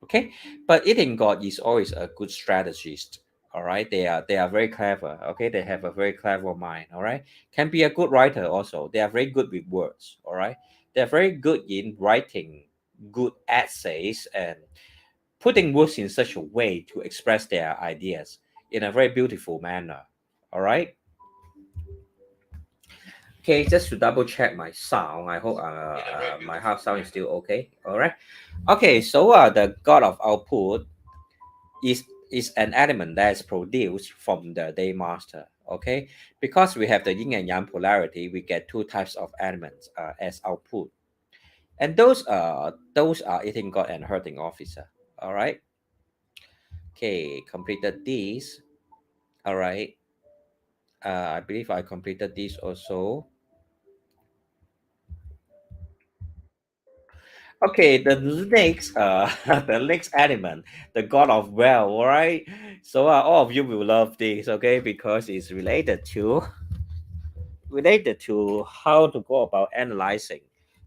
Okay, but eating god is always a good strategist. All right, they are very clever. Okay, they have a very clever mind. All right, can be a good writer also. They are very good with words. All right, they're very good in writing good essays and putting words in such a way to express their ideas in a very beautiful manner. All right. Okay, just to double check my sound. I hope my half sound is still okay. All right. Okay, so the god of output is an element that is produced from the daymaster. Okay, because we have the yin and yang polarity, we get two types of elements as output, and those are eating god and hurting officer. All right. Okay, completed this. All right. I believe I completed this also. Okay, the next the next element, the god of wealth. All right. So all of you will love this, okay, because it's related to how to go about analyzing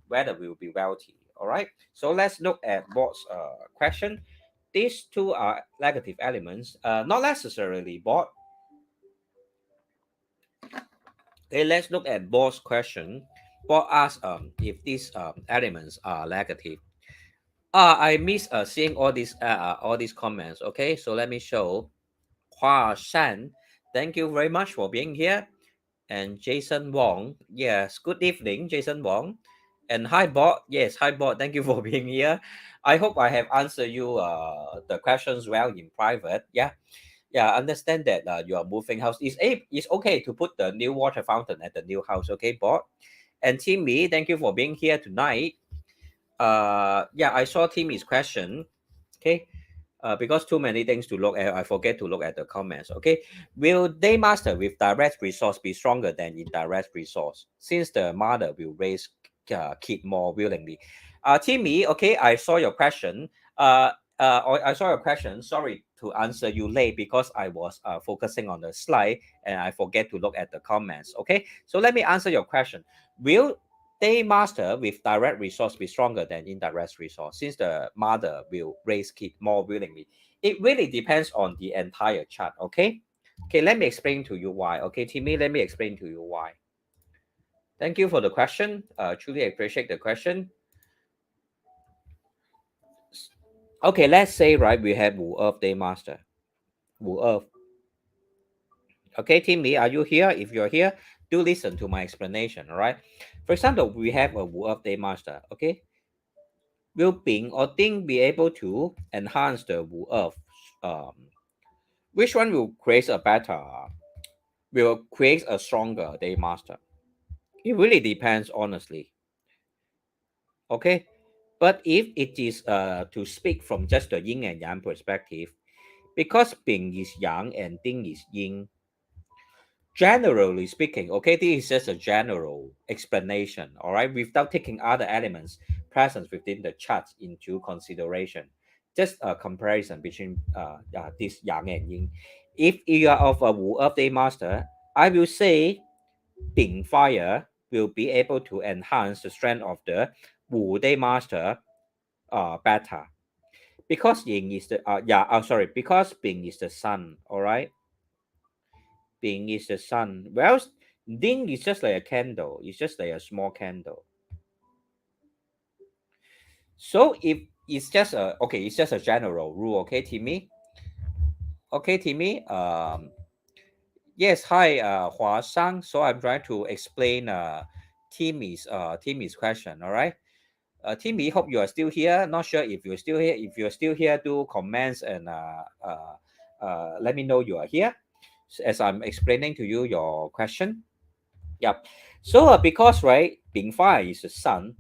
whether we will be wealthy. All right. So let's look at Bot's question. These two are negative elements, not necessarily Bot. Okay, let's look at Bot's question. Bot asks if these elements are negative. I miss seeing all these comments. Okay, so let me show. Hua Shan, thank you very much for being here. And Jason Wong, yes, good evening, Jason Wong. And hi Bot, yes, hi Bot, thank you for being here. I hope I have answered you the questions well in private. Yeah, understand that you are moving house. It's okay to put the new water fountain at the new house, okay, Bot. And Timmy, thank you for being here tonight. Yeah, I saw Timmy's question. Okay, because too many things to look at, I forget to look at the comments. Okay, will daymaster with direct resource be stronger than indirect resource since the mother will raise kid more willingly? Timmy, okay, I saw your question. I saw your question. Sorry, to answer you late because I was focusing on the slide and I forget to look at the comments. Okay, so let me answer your question. Will daymaster with direct resource be stronger than indirect resource since the mother will raise kid more willingly? It really depends on the entire chart. Okay, let me explain to you why. Okay, Timmy, let me explain to you why. Thank you for the question. Truly appreciate the question. Okay, let's say, right, we have Wu Earth daymaster. Wu Earth. Okay, Timmy, are you here? If you're here, do listen to my explanation. All right. For example, we have a Wu Earth daymaster. Okay, will Bing or Ding be able to enhance the Wu Earth? Which one will create a better? Will create a stronger daymaster? It really depends, honestly. Okay, but if it is to speak from just the yin and yang perspective, because Bing is yang and Ding is yin, generally speaking, okay, this is just a general explanation, all right, without taking other elements present within the chart into consideration. Just a comparison between this yang and yin. If you are of a Wu Earth Day Master, I will say Bing Fire will be able to enhance the strength of the Wu Day Master better. Because Yin is the because Bing is the sun, all right. Bing is the sun. Well, Ding is just like a candle. It's just like a small candle. So if it's just a okay, it's just a general rule. Okay, Timmy. Okay, Timmy. Yes. Hi, Hua Sang. So I'm trying to explain Timmy's question. All right. Timmy, hope you are still here. Not sure if you're still here. If you're still here, do comments and let me know you are here as I'm explaining to you your question. Yep. So because right, being fire is the sun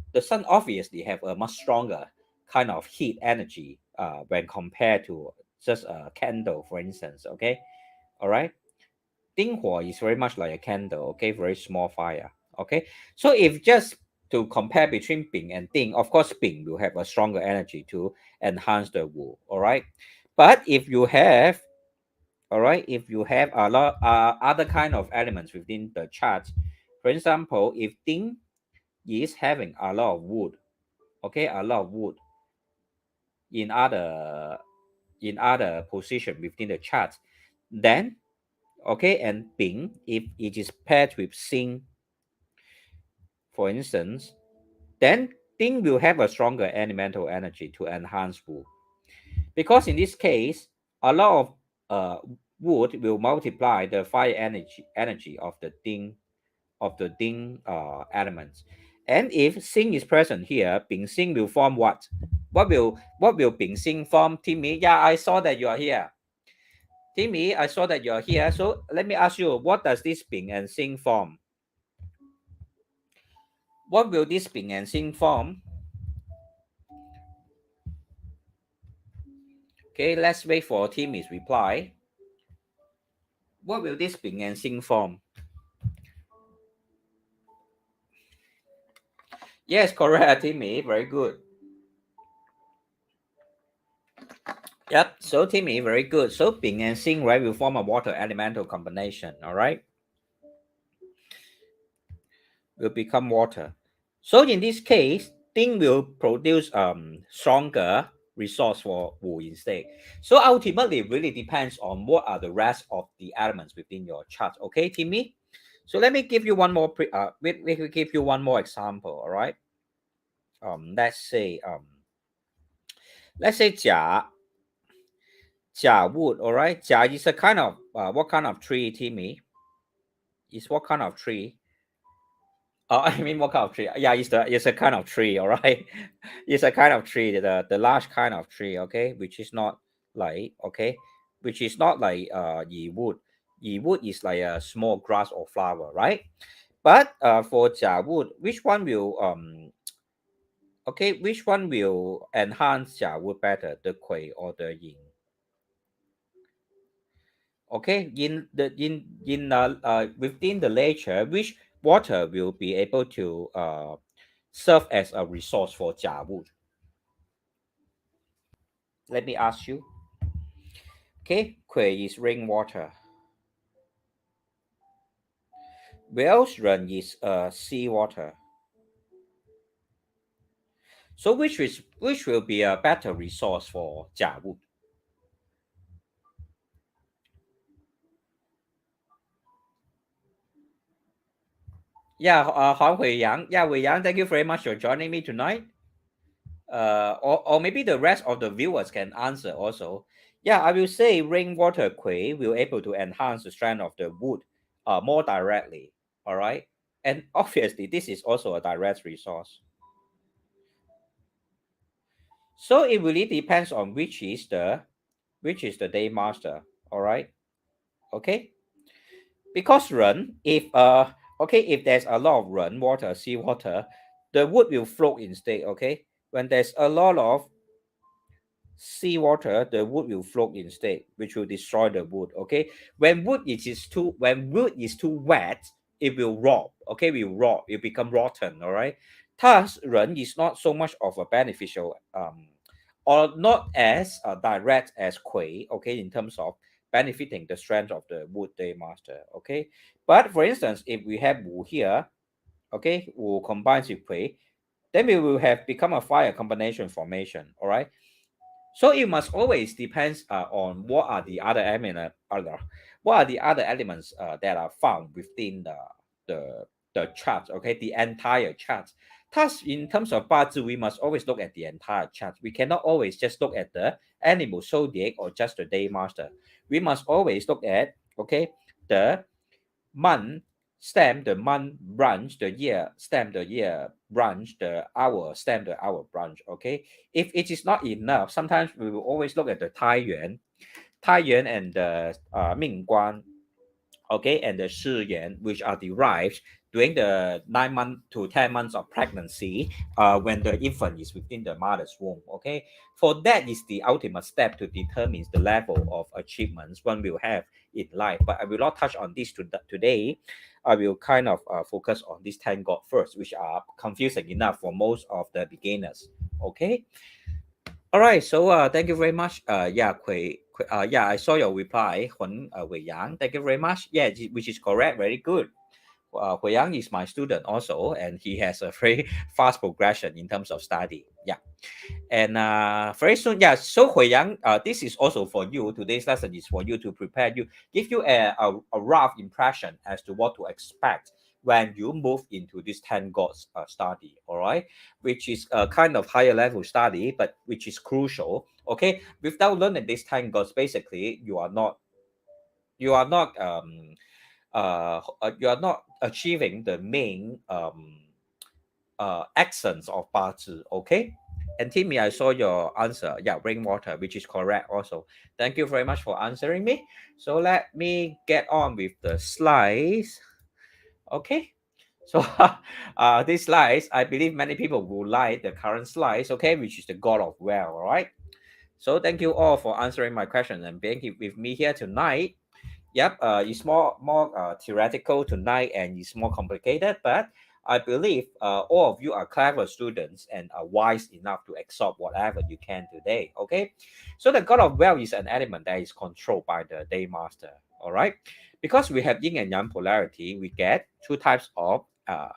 obviously have a much stronger kind of heat energy when compared to just a candle, for instance. Okay. All right. Dinghua is very much like a candle. Okay, very small fire. Okay. So if just to compare between Bing and Ding, of course, Bing will have a stronger energy to enhance the wool. All right. But if you have all right, if you have a lot other kind of elements within the chart, for example, if Ding is having a lot of wood, okay, a lot of wood in other position within the chart, then okay, and Bing, if it is paired with Xing, for instance, then Ding will have a stronger elemental energy to enhance wood. Because in this case, a lot of wood will multiply the fire energy of the Ding elements. And if Xing is present here, Bing Xing will form what? What will Bing Xing form, Timmy? Yeah, I saw that you are here. Timmy, I saw that you are here. So let me ask you, what does this Bing and Xing form? What will this Bing and Xing form? Okay, let's wait for Timmy's reply. What will this Bing and Xing form? Yes, correct, Timmy. Very good. Yep. So Timmy, very good. So Bing and Xing, right, will form a water elemental combination. All right, will become water. So in this case, Ding will produce stronger resource for Wu instead. So ultimately, it really depends on what are the rest of the elements within your chart. Okay, Timmy. So let me give you one more. Let me give you one more example. All right. Let's say Jia wood. All right. Jia is a kind of what kind of tree, Timmy? Is what kind of tree? I mean, what kind of tree? Yeah, it's a kind of tree. All right, it's a kind of tree, the large kind of tree. Okay, which is not like which is not like yi wood. Yi wood is like a small grass or flower, right? But for jia wood, which one will which one will enhance jia wood better, the kui or the yin? Okay, within the nature, which water will be able to serve as a resource for jia wood? Let me ask you. Okay, Kui is rainwater. Whale's run is seawater. So which will be a better resource for Jia Wu? Yeah, Huang Hui Yang. Yeah, Hui Yang, thank you very much for joining me tonight. Or maybe the rest of the viewers can answer also. Yeah, I will say rainwater Kui will able to enhance the strength of the wood more directly. All right. And obviously, this is also a direct resource. So it really depends on which is the day master. All right. Okay. Because run, if okay, if there's a lot of run water, seawater, the wood will float instead. Okay. When there's a lot of seawater, the wood will float instead, which will destroy the wood. Okay, when wood is too wet, it will rot. Okay, will rot. It become rotten. All right. Thus, run is not so much of a beneficial or not as direct as Kui. Okay, in terms of benefiting the strength of the wood day master. Okay, but for instance, if we have Wu here, okay, Wu combines with Kui, then we will have become a fire combination formation. All right. So it must always depends on what are the other elements that are found within the the chart. Okay, the entire chart. Thus, in terms of BaZi, we must always look at the entire chart. We cannot always just look at the animal zodiac or just the day master. We must always look at the month stem the month branch, the year stem the year branch, the hour stem the hour branch. Okay, if it is not enough, sometimes we will always look at the Tai Yuan and the Ming Guan, okay, and the Shi Yuan, which are derived during the 9 months to 10 months of pregnancy, when the infant is within the mother's womb. Okay, for that is the ultimate step to determine the level of achievements one will have in life. But I will not touch on this today. I will kind of focus on these 10 God first, which are confusing enough for most of the beginners. Okay. All right, so thank you very much. Yeah, yeah, I saw your reply, Wei Yang. Thank you very much. Yeah, which is correct. Very good. Hui Yang is my student also, and he has a very fast progression in terms of study. Yeah, and very soon, yeah. So Hui Yang, this is also for you. Today's lesson is for you to prepare you, give you a rough impression as to what to expect when you move into this 10 gods study. All right, which is a kind of higher level study, but which is crucial. Okay, without learning this 10 gods, basically you are not you are not achieving the main essence of BaZi. Okay. And Timmy, I saw your answer. Yeah, rainwater, which is correct also. Thank you very much for answering me. So let me get on with the slides. Okay. So these slides, I believe many people will like the current slides, okay, which is the God of Well, all right? So thank you all for answering my question and being with me here tonight. Yep, it's more theoretical tonight and it's more complicated, but I believe all of you are clever students and are wise enough to absorb whatever you can today. Okay, so the God of Wealth is an element that is controlled by the day master. All right, because we have yin and yang polarity, we get two types of uh,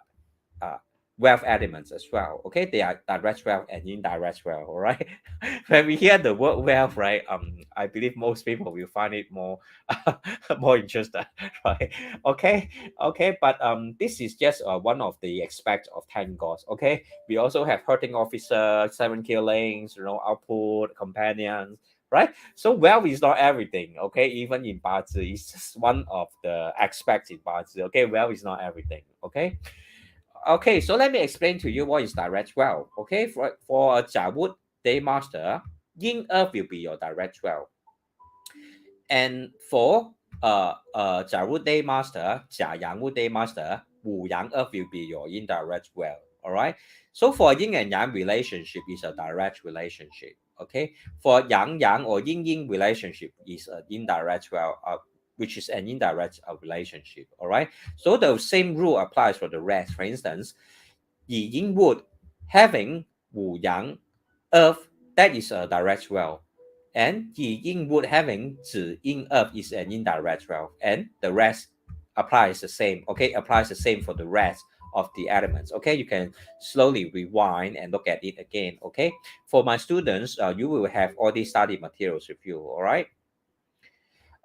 wealth elements as well. Okay, they are direct wealth and indirect wealth. All right. When we hear the word wealth, right? I believe most people will find it more more interested, right? Okay, okay. But this is just one of the aspects of 10 gods. Okay, we also have hurting officer, 7 killings, output companions. Right, so wealth is not everything. Okay, even in BaZi, it's just one of the aspects in BaZi. Okay, wealth is not everything. Okay, okay, so let me explain to you what is direct wealth. Okay, for a Jiawood day master, Yin Earth will be your direct wealth. And for Jiawood day master, Jia Yang day master, Wu Yang Earth will be your indirect wealth. All right. So for yin and yang relationship is a direct relationship. Okay. For yang yang or yin yin relationship is an indirect wealth. Which is an indirect relationship. All right. So the same rule applies for the rest. For instance, Yi Yin Wood having Wu Yang Earth, that is a direct wealth. and Yi Yin Wood having Zi Yin Earth is an indirect wealth, and the rest applies the same. Okay, applies the same for the rest of the elements. Okay, you can slowly rewind and look at it again. Okay, for my students, you will have all these study materials with you. All right.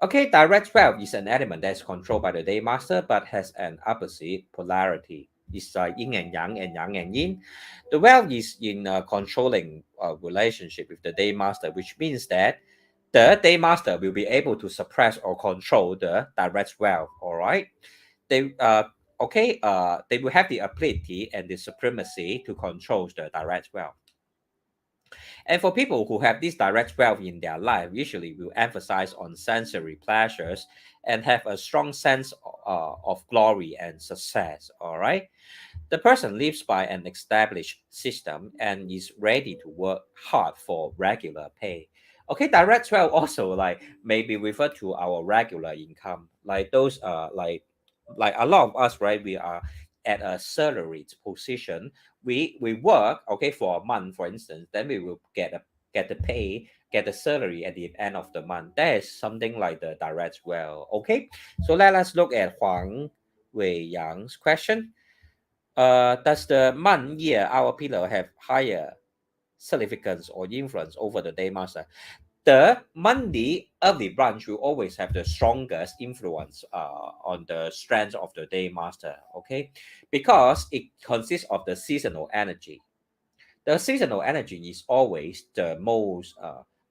Okay, direct wealth is an element that is controlled by the daymaster but has an opposite polarity. It's yin and yang and yin. The wealth is in a controlling relationship with the daymaster, which means that the daymaster will be able to suppress or control the direct wealth. All right, they they will have the ability and the supremacy to control the direct wealth. And for people who have this direct wealth in their life, usually will emphasize on sensory pleasures and have a strong sense of glory and success. All right. The person lives by an established system and is ready to work hard for regular pay. Okay, direct wealth also like maybe refer to our regular income, like those like a lot of us, right? We are at a salaried position. We work okay for a month, for instance, then we will get the pay, get the salary at the end of the month. That is something like the direct wealth. Okay, so let us look at Huang Wei Yang's question. Does the month year hour pillar have higher significance or influence over the day master? The Monday early branch will always have the strongest influence on the strength of the day master, okay? Because it consists of the seasonal energy. The seasonal energy is always the most,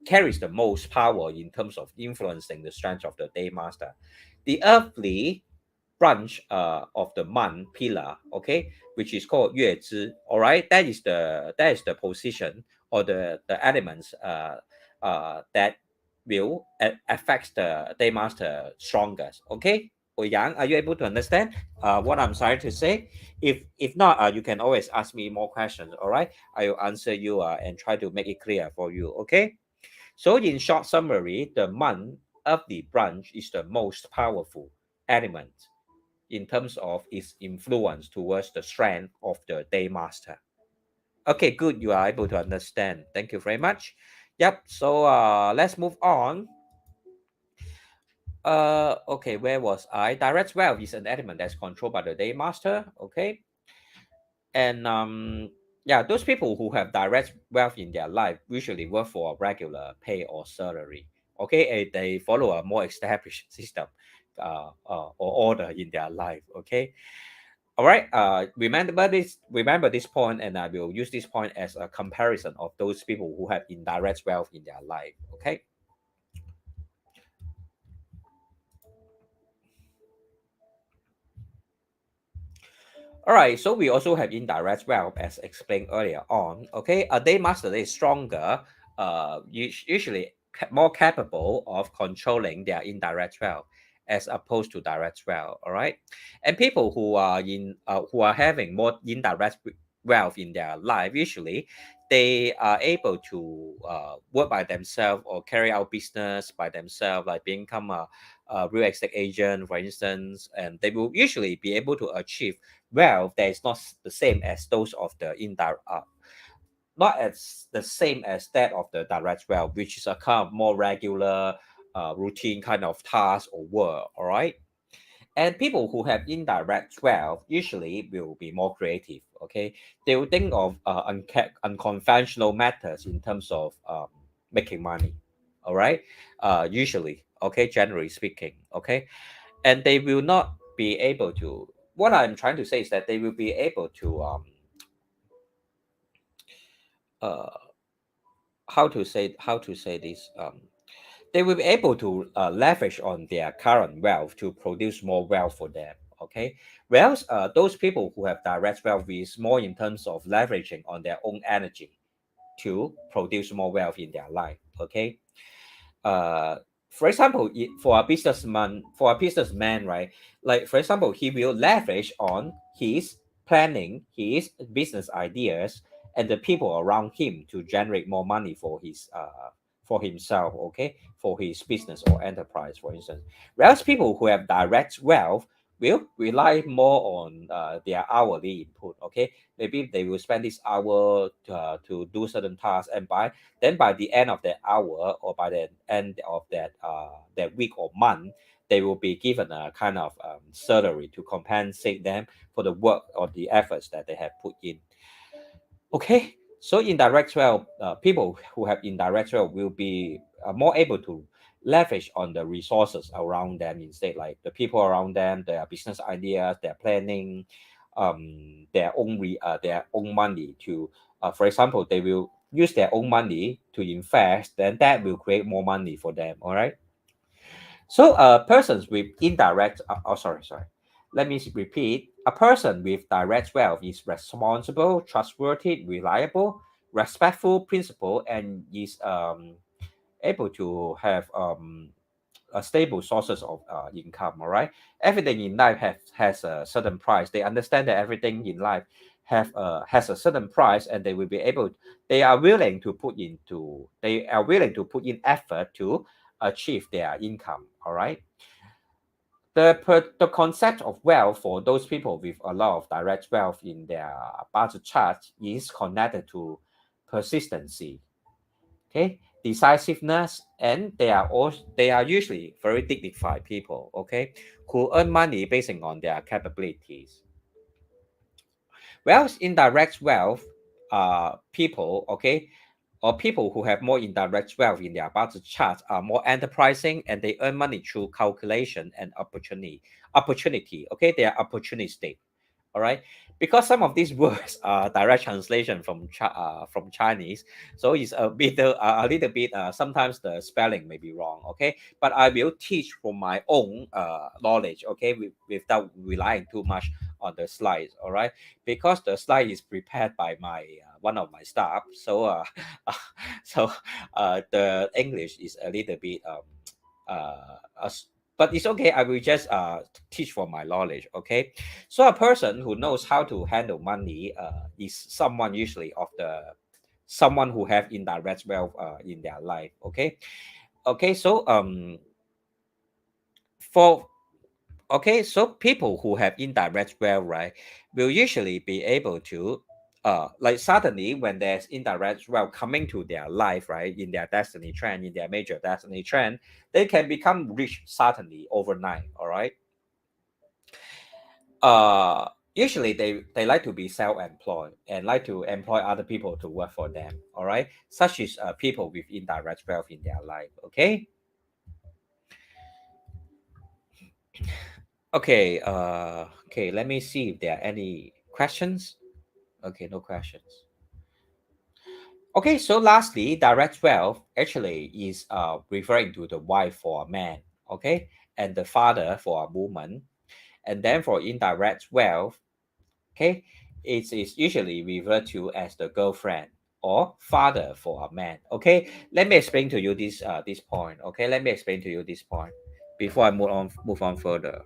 carries the most power in terms of influencing the strength of the day master. The earthly branch of the month pillar, okay, which is called Yue Zhi. All right, that is the position or the elements that will affect the day master strongest. Okay, Yang, are you able to understand what I'm trying to say? If not, you can always ask me more questions. All right, I will answer you and try to make it clear for you. Okay. So in short summary, the month of the branch is the most powerful element in terms of its influence towards the strength of the day master. Okay, good. You are able to understand. Thank you very much. Yep. So let's move on. Okay, where was I? Direct wealth is an element that's controlled by the day master. Okay. And yeah, those people who have direct wealth in their life usually work for a regular pay or salary. Okay, and they follow a more established system or order in their life. Okay. All right. Remember this point, and I will use this point as a comparison of those people who have indirect wealth in their life. Okay. All right. So we also have indirect wealth, as explained earlier on. Okay. A day master is stronger, usually more capable of controlling their indirect wealth as opposed to direct wealth. All right. And people who are having more indirect wealth in their life, usually they are able to work by themselves or carry out business by themselves, like become a real estate agent, for instance, and they will usually be able to achieve wealth that is not the same as those of the indirect, not as the same as that of the direct wealth, which is a kind of more regular, routine kind of task or work. All right. And people who have indirect wealth usually will be more creative. Okay, they will think of unconventional methods in terms of making money. All right, usually, okay, generally speaking, okay, and they will not be able to. What I'm trying to say is that they will be able to uh how to say this they will be able to leverage on their current wealth to produce more wealth for them. Okay, whereas those people who have direct wealth is more in terms of leveraging on their own energy to produce more wealth in their life. Okay, uh, for example, for a businessman, right? Like for example, he will leverage on his planning, his business ideas, and the people around him to generate more money for himself, okay, for his business or enterprise, for instance. Whereas people who have direct wealth will rely more on their hourly input. Okay, maybe they will spend this hour to do certain tasks, and by the end of that hour, or by the end of that week or month, they will be given a kind of salary to compensate them for the work or the efforts that they have put in. Okay, so indirect wealth, people who have indirect wealth will be more able to leverage on the resources around them, instead, like the people around them, their business ideas, their planning, their own money to, for example, they will use their own money to invest, then that will create more money for them. All right. So persons with indirect, sorry. Let me repeat. A person with direct wealth is responsible, trustworthy, reliable, respectful, principled, and is able to have a stable sources of income. All right. Everything in life has a certain price. They understand that everything in life has a certain price, and they are willing to put in effort to achieve their income. All right. The concept of wealth for those people with a lot of direct wealth in their budget chart is connected to persistency, okay, decisiveness, and they are usually very dignified people, okay, who earn money based on their capabilities. Whereas indirect wealth, people, okay, or people who have more indirect wealth in their budget chart are more enterprising, and they earn money through calculation and opportunity. Okay, they are opportunistic. All right, because some of these words are direct translation from Chinese, so it's a little bit sometimes the spelling may be wrong. Okay, but I will teach from my own knowledge. Okay, without relying too much on the slides. All right, because the slide is prepared by my one of my staff, so so the English is a little bit uh, but it's okay. I will just teach for my knowledge. Okay, so a person who knows how to handle money is someone usually of the someone who have indirect wealth in their life. Okay, so for okay, so people who have indirect wealth, right, will usually be able to like suddenly when there's indirect wealth coming to their life, right, in their destiny trend, in their major destiny trend, they can become rich suddenly overnight. All right. Usually they like to be self-employed and like to employ other people to work for them. All right, such as people with indirect wealth in their life. Okay. Okay, let me see if there are any questions. Okay, no questions. Okay, so lastly, direct wealth actually is referring to the wife for a man, okay, and the father for a woman. And then for indirect wealth, okay, it is usually referred to as the girlfriend or father for a man. Okay, let me explain to you this point. Okay, let me explain to you this point before I move on further.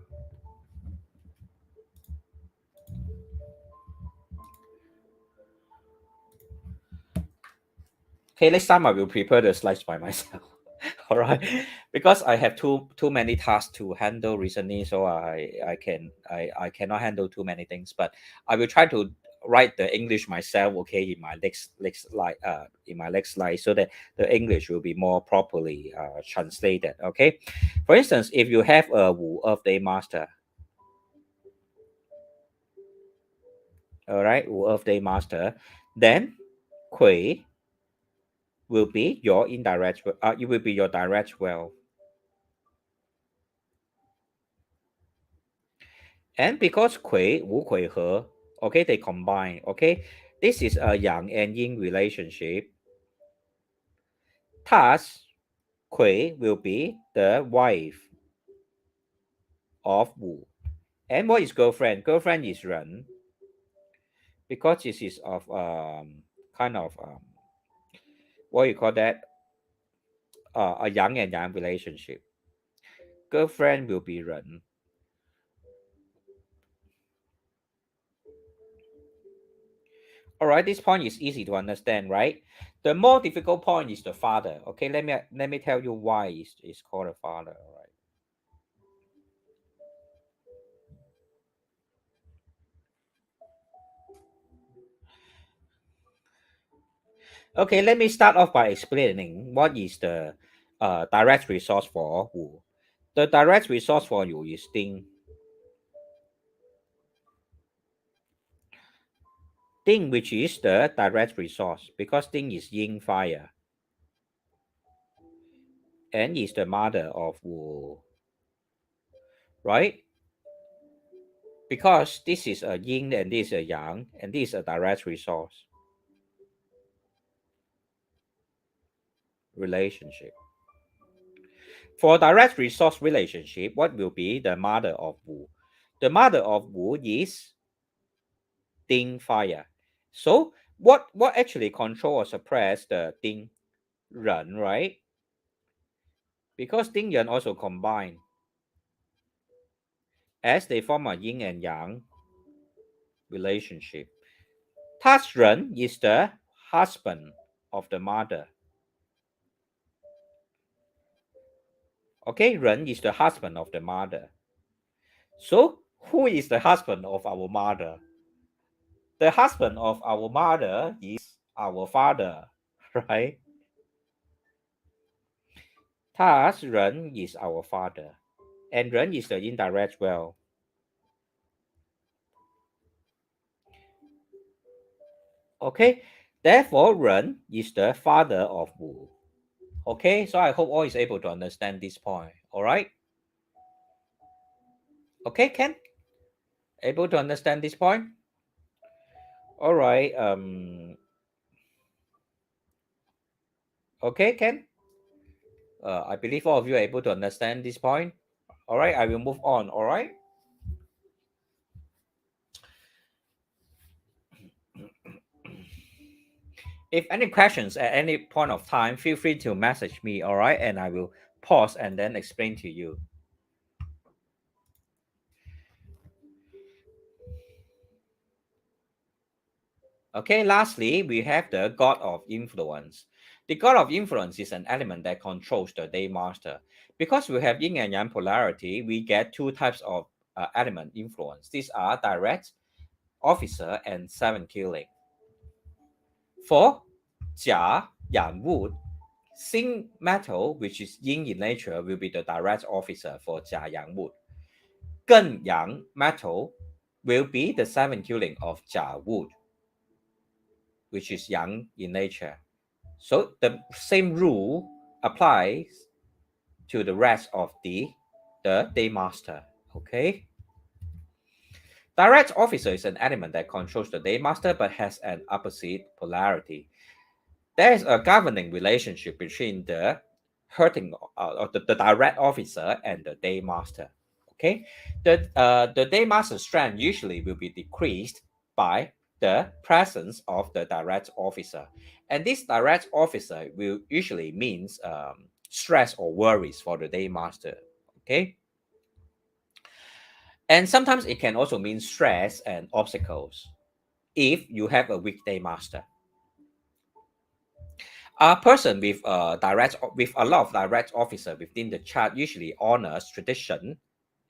Okay, next time I will prepare the slides by myself. All right, because I have too many tasks to handle recently, so I cannot handle too many things. But I will try to write the English myself. Okay, in my next slide, so that the English will be more properly translated. Okay, for instance, if you have a Wu of daymaster, all right, Wu of daymaster, then Kui will be your indirect. It will be your direct wealth. And because Kui, Wu Kui He, okay, they combine, okay, this is a yang and yin relationship. Thus, Kui will be the wife of Wu. And what is girlfriend? Girlfriend is Ren, because this is of kind of what you call that, a yang and yang relationship. Girlfriend will be Ren. All right, this point is easy to understand, right? The more difficult point is the father. Okay, let me tell you why it's called a father. All right. Okay, let me start off by explaining what is the direct resource for Wu. The direct resource for you is Ding. Ding, which is the direct resource, because Ding is yin fire and is the mother of Wu, right? Because this is a yin and this is a yang, and this is a direct resource relationship. For direct resource relationship, what will be the mother of Wu? The mother of Wu is Ding fire. So what actually control or suppress the Ding Ren, right? Because Ding Ren also combine as they form a yin and yang relationship. Tas Ren is the husband of the mother. Okay, Ren is the husband of the mother. So who is the husband of our mother? The husband of our mother is our father, right? Thus, Ren is our father, and Ren is the indirect wealth. Okay, therefore, Ren is the father of Wu. Okay, so I hope all is able to understand this point. All right. Okay, Ken, able to understand this point? All right. Okay, Ken. I believe all of you are able to understand this point. All right, I will move on. All right. If any questions at any point of time, feel free to message me. All right, and I will pause and then explain to you. Okay, lastly, we have the God of Influence. The God of Influence is an element that controls the daymaster. Because we have yin and yang polarity, we get two types of element influence. These are direct, officer, and seven killing. For Jia Yang Wood, Xing metal, which is yin in nature, will be the direct officer for Jia Yang Wood. Gen Yang metal will be the seven killing of Jia Wood, which is yang in nature. So the same rule applies to the rest of the daymaster. Okay. Direct officer is an element that controls the daymaster but has an opposite polarity. There is a governing relationship between the hurting or the direct officer and the daymaster. Okay, the daymaster strength usually will be decreased by the presence of the direct officer, and this direct officer will usually means stress or worries for the daymaster. Okay, and sometimes it can also mean stress and obstacles if you have a weak daymaster. A person with a lot of direct officer within the chart usually honors tradition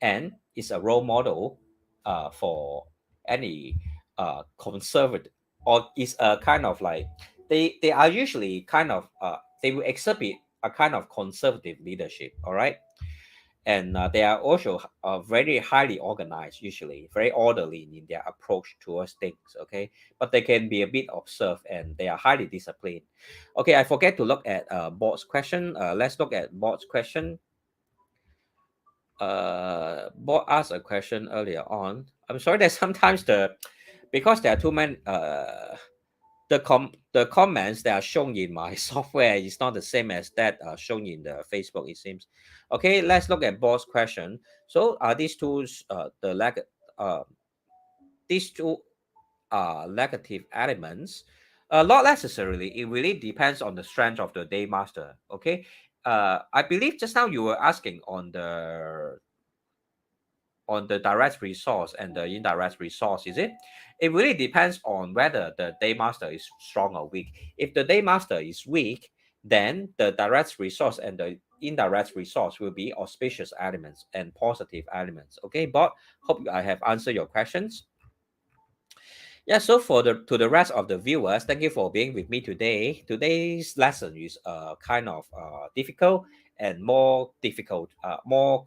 and is a role model for any conservative, or is a kind of like they are usually kind of they will exhibit a kind of conservative leadership. All right, and they are also very highly organized, usually very orderly in their approach towards things. Okay, but they can be a bit observed and they are highly disciplined. Okay, I forget to look at Bot's question. Let's look at Bot's question. Bot asked a question earlier on. I'm sorry that sometimes because there are too many the comments that are shown in my software is not the same as that shown in the Facebook, it seems. Okay, let's look at Bot's question. So are these tools uh, these two are negative elements? Not necessarily. It really depends on the strength of the day master. Okay. I believe just now you were asking on the direct resource and the indirect resource, is it? It really depends on whether the daymaster is strong or weak. If the daymaster is weak, then the direct resource and the indirect resource will be auspicious elements and positive elements. Okay, but hope I have answered your questions. Yeah, so to the rest of the viewers, thank you for being with me today. Today's lesson is kind of difficult and more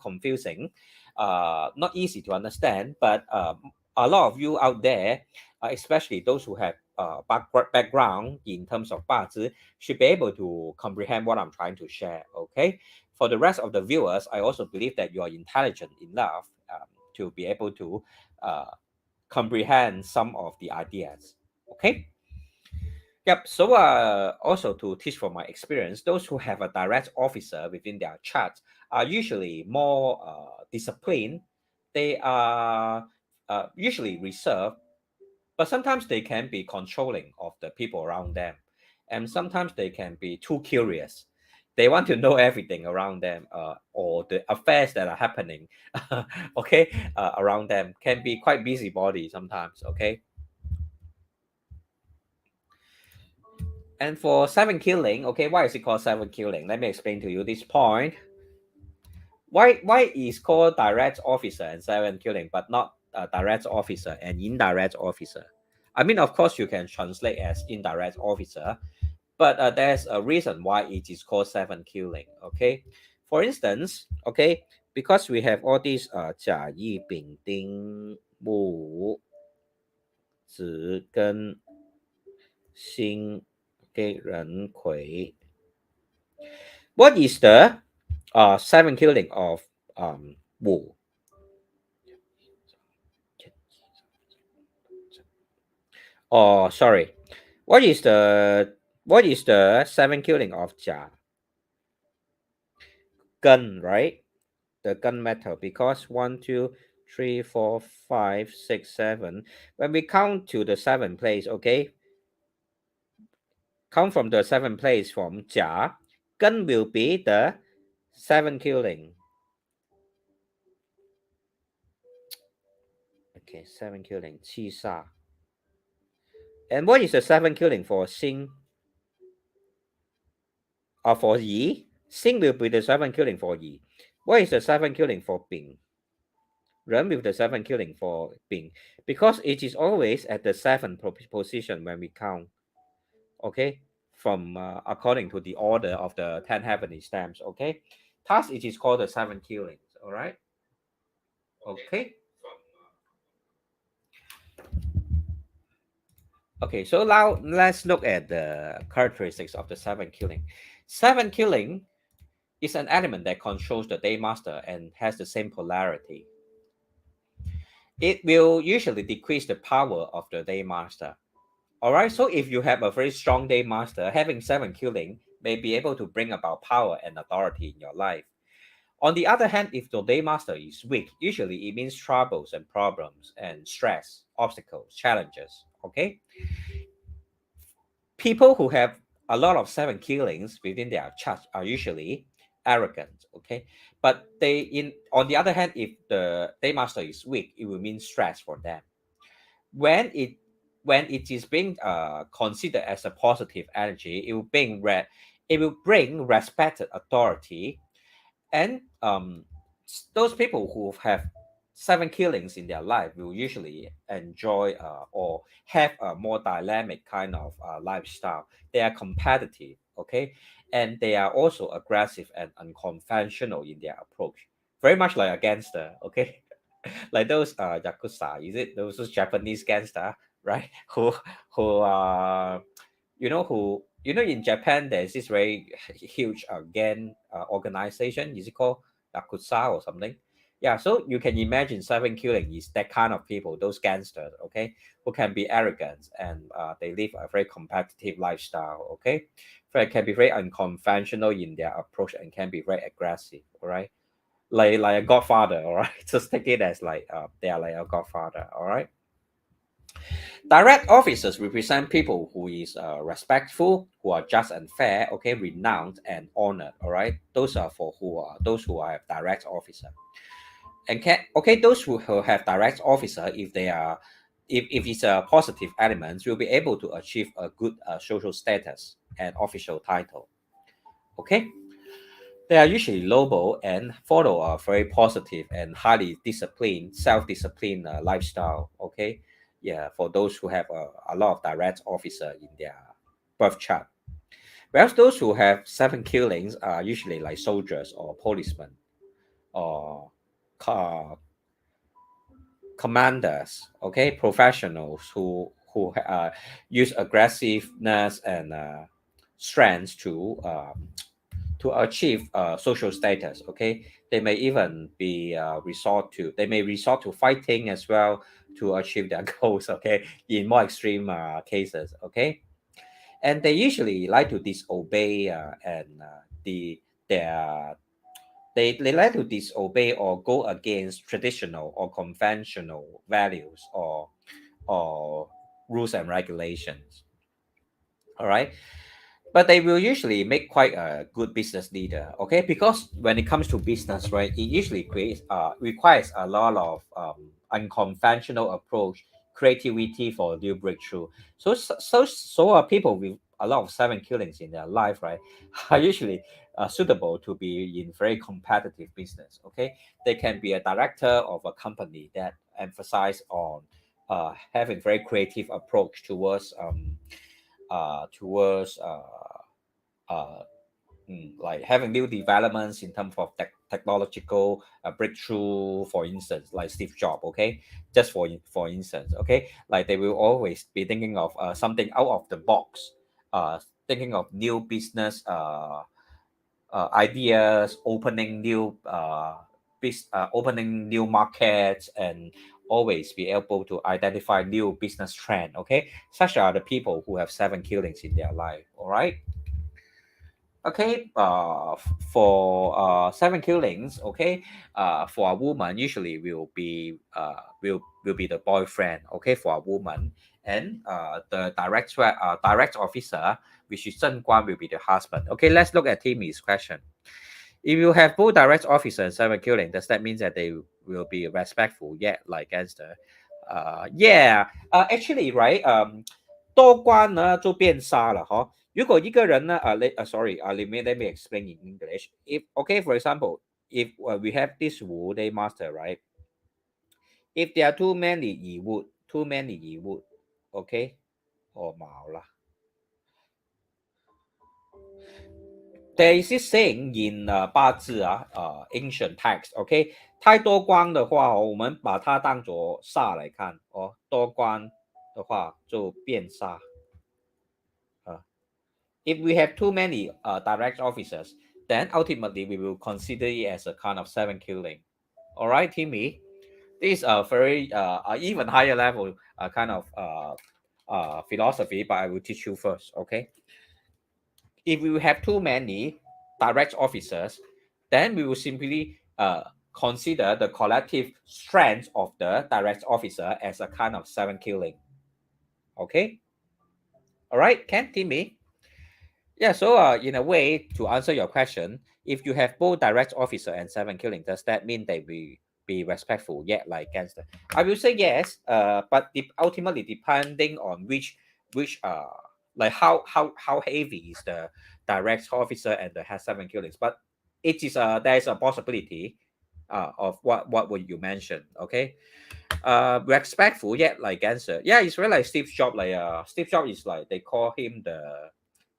confusing, not easy to understand. But a lot of you out there, especially those who have background in terms of BaZi, should be able to comprehend what I'm trying to share. Okay, for the rest of the viewers, I also believe that you are intelligent enough to be able to uh, comprehend some of the ideas. Okay. Yep. So also to teach from my experience, those who have a direct officer within their chart are usually more disciplined. They are usually reserved, but sometimes they can be controlling of the people around them, and sometimes they can be too curious. They want to know everything around them, or the affairs that are happening, okay, around them. Can be quite busybody sometimes. Okay. And for seven killing, okay, why is it called seven killing? Let me explain to you this point. Why is called direct officer and seven killing, but not direct officer and indirect officer? I mean, of course, you can translate as indirect officer, but there's a reason why it is called seven killing. Okay, for instance, okay, because we have all these 甲乙丙丁戊子庚辛 okay 壬癸 what is the seven killing of Wu? Oh, sorry. What is the seven killing of Jia? Gun, right? The gun metal, because one, two, three, four, five, six, seven. When we count to the seventh place, okay, count from the seventh place from Jia. Gun will be the seven killing. Okay, seven killing. Qi Sha. And what is the seven killing for Xing? Or for Yi? Xing will be the seven killing for Yi. What is the seven killing for Bing? Ren with the seven killing for Bing. Because it is always at the seventh position when we count. Okay? From according to the order of the 10 heavenly stamps. Okay? Thus, it is called the seven killings. All right? Okay? Okay, so now let's look at the characteristics of the seven killing. Seven killing is an element that controls the daymaster and has the same polarity. It will usually decrease the power of the daymaster. All right, so if you have a very strong daymaster, having seven killing may be able to bring about power and authority in your life. On the other hand, if the daymaster is weak, usually it means troubles and problems and stress, obstacles, challenges. Okay, people who have a lot of seven killings within their chart are usually arrogant. Okay, but they in on the other hand, if the daymaster is weak, it will mean stress for them. when it when it is being considered as a positive energy, it will bring respected authority, and those people who have seven killings in their life will usually enjoy or have a more dynamic kind of lifestyle. They are competitive, okay, and they are also aggressive and unconventional in their approach, very much like a gangster, okay. Like those yakuza, is it those Japanese gangster, right? Who who in Japan there's this very huge gang organization. Is it called yakuza or something? Yeah, so you can imagine seven killing is that kind of people, those gangsters, okay, who can be arrogant and they live a very competitive lifestyle, okay, they can be very unconventional in their approach and can be very aggressive, all right, like a godfather, all right. Just take it as like they are like a godfather, all right. Direct officers represent people who is respectful, who are just and fair, okay, renowned and honored, all right. Those are for who are those who are direct officer. And can okay, those who have direct officer, if they are if it's a positive element, will be able to achieve a good social status and official title, okay. They are usually noble and follow a very positive and highly disciplined, self-disciplined lifestyle. Okay, Yeah, for those who have a lot of direct officer in their birth chart. Whereas those who have 7 killings are usually like soldiers or policemen or commanders, okay, professionals who use aggressiveness and strength to achieve social status. Okay, they may even be they may resort to fighting as well to achieve their goals. Okay, in more extreme cases. Okay, and they usually like to disobey and their they like to disobey or go against traditional or conventional values or rules and regulations. All right, but they will usually make quite a good business leader. Okay, because when it comes to business, right, it usually requires a lot of unconventional approach, creativity for new breakthrough. So people with a lot of 7 killings in their life, right, are usually suitable to be in very competitive business. Okay, they can be a director of a company that emphasize on having very creative approach towards uh, like having new developments in terms of technological breakthrough, for instance, like Steve Jobs. Okay, just for instance. Okay, like they will always be thinking of something out of the box, thinking of new business ideas, opening new markets, and always be able to identify new business trend. Okay, such are the people who have 7 killings in their life. All right. Okay, for 7 killings, okay, for a woman usually will be the boyfriend, okay, for a woman, and the direct officer, which is 正官, will be the husband. Okay, let's look at Timmy's question. If you have both direct officer and 7 killing, does that mean that they will be respectful yet like gangster? Yeah, actually, right, 多关呢就变杀了哈。如果一个人呢let me explain in English. If okay, for example, if we have this Wu daymaster, right? If there are too many 乙would, okay, 我冇啦。There is this saying in 八字ancient text, OK， 太多光的话，我们把它当做煞来看哦，多光的话就变煞。If we have too many direct officers, then ultimately we will consider it as a kind of 7 killing. All right, Timmy, this is a very even higher level kind of philosophy, but I will teach you first. Okay, if we have too many direct officers, then we will simply consider the collective strength of the direct officer as a kind of 7 killing. Okay, all right, can Timmy? Yeah, so in a way, to answer your question, if you have both direct officer and 7 killing, does that mean they will be respectful yet like gangster? I will say yes, but ultimately depending on which like how heavy is the direct officer and the has 7 killings. But it is there is a possibility of what would you mention, okay? Respectful yet like gangster. Yeah, it's really like Steve Jobs. Like Steve Jobs is like they call him the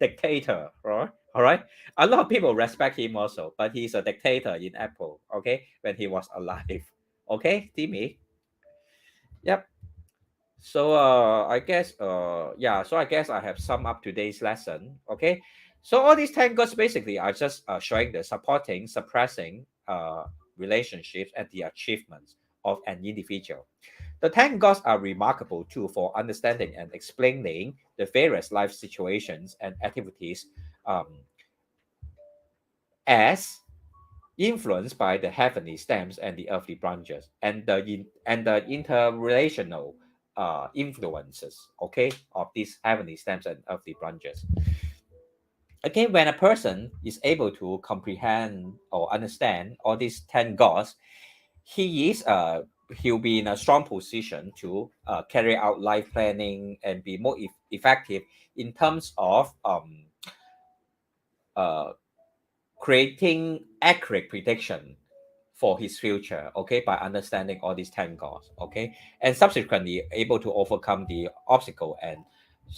dictator, right? All right. A lot of people respect him also, but he's a dictator in Apple. Okay, when he was alive. Okay, Timmy. Yep. So I guess yeah. So I guess I have summed up today's lesson. Okay. So all these tangles basically are just showing the supporting, suppressing relationships and the achievements of an individual. The 10 gods are remarkable too for understanding and explaining the various life situations and activities um, as influenced by the heavenly stems and the earthly branches and the interrelational influences, okay, of these heavenly stems and earthly branches. Again, when a person is able to comprehend or understand all these 10 gods, he'll be in a strong position to carry out life planning and be more effective in terms of uh, creating accurate prediction for his future, okay, by understanding all these 10 goals, okay, and subsequently able to overcome the obstacle and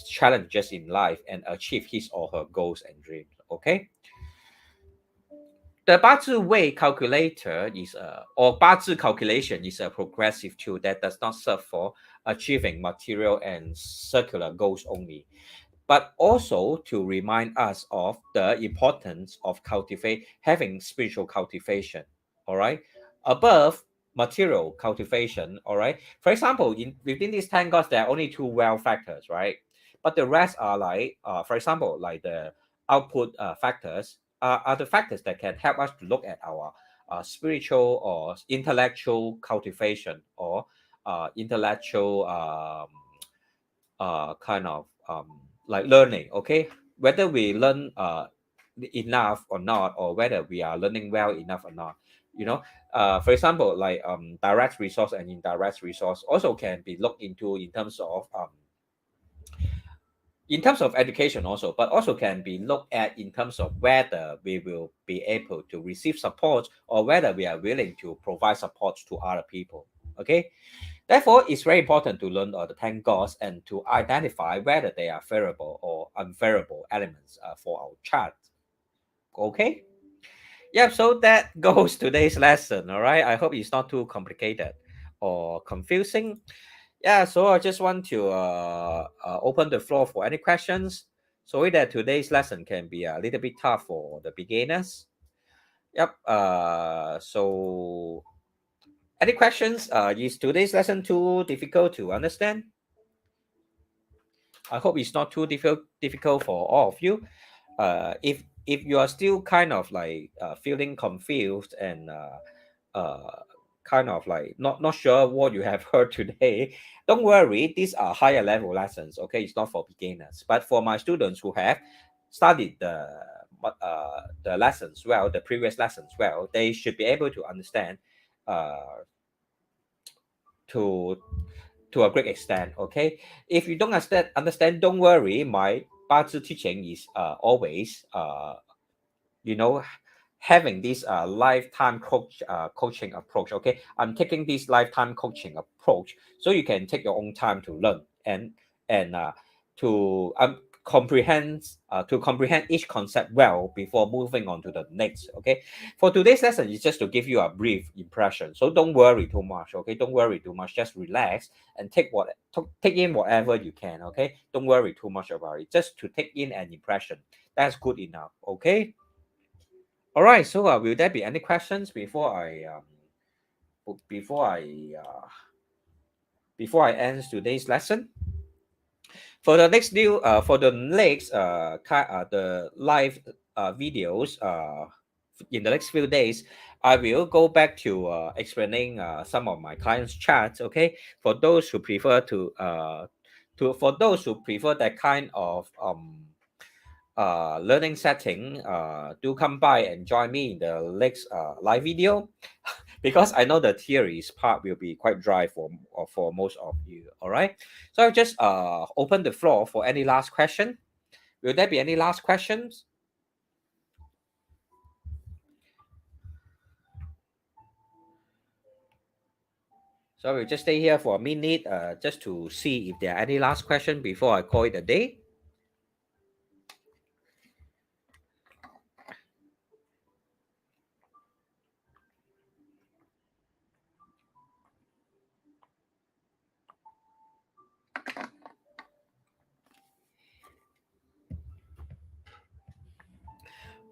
challenges in life and achieve his or her goals and dreams, okay. The BaZi Wei calculator is or BaZi calculation is a progressive tool that does not serve for achieving material and circular goals only, but also to remind us of the importance of having spiritual cultivation, all right, above material cultivation, all right. For example, within these 10 gods, there are only two well factors, right? But the rest are like, for example, like the output factors are the factors that can help us to look at our spiritual or intellectual cultivation or intellectual kind of like learning, okay, whether we learn enough or not, or whether we are learning well enough or not, you know. For example, like direct resource and indirect resource also can be looked into in terms of education also, but also can be looked at in terms of whether we will be able to receive support or whether we are willing to provide support to other people, okay. Therefore, it's very important to learn the 10 gods and to identify whether they are favorable or unfavorable elements for our chart. Okay? Yeah, so that goes today's lesson. All right. I hope it's not too complicated or confusing. Yeah, so I just want to open the floor for any questions so that today's lesson can be a little bit tough for the beginners. Yep. So any questions? Is today's lesson too difficult to understand? I hope it's not too difficult for all of you. If you are still kind of like feeling confused and kind of like not sure what you have heard today, don't worry. These are higher level lessons. Okay, it's not for beginners, but for my students who have studied the lessons well, the previous lessons well, they should be able to understand uh, to a great extent. Okay, if you don't understand, don't worry. My Bazi teaching is always you know having this lifetime coaching approach. Okay, I'm taking this lifetime coaching approach so you can take your own time to learn and to comprehend each concept well before moving on to the next. Okay, for today's lesson is just to give you a brief impression, so don't worry too much. Okay, don't worry too much, just relax and take in whatever you can. Okay, don't worry too much about it, just to take in an impression. That's good enough. Okay. All right. So, will there be any questions before I before I end today's lesson? For the next the live videos in the next few days, I will go back to explaining some of my clients' charts. Okay, for those who prefer for those who prefer that kind of learning setting, do come by and join me in the next live video because I know the theories part will be quite dry for most of you. All right, so I'll just open the floor for any last question. Will there be any last questions? So we'll just stay here for a minute just to see if there are any last question before I call it a day.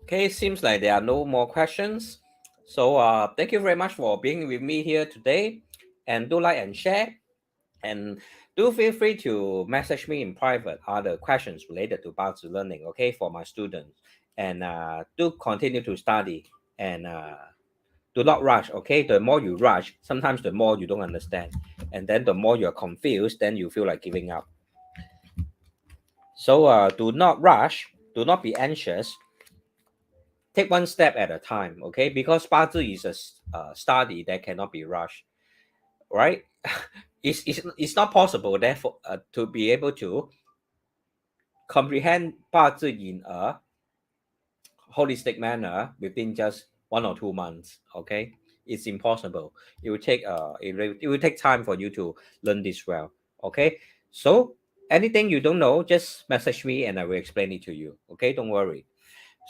Okay, seems like there are no more questions. So thank you very much for being with me here today, and do like and share, and do feel free to message me in private other questions related to BaZi learning, okay, for my students, and do continue to study and do not rush. Okay, the more you rush, sometimes the more you don't understand, and then the more you're confused, then you feel like giving up. So do not rush, do not be anxious, take one step at a time. Okay, because BaZi is a study that cannot be rushed, right? It's not possible therefore to be able to comprehend BaZi in a holistic manner within just 1 or 2 months. Okay, It's impossible. It will take it will take time for you to learn this well. Okay, so anything you don't know, just message me and I will explain it to you. Okay, don't worry.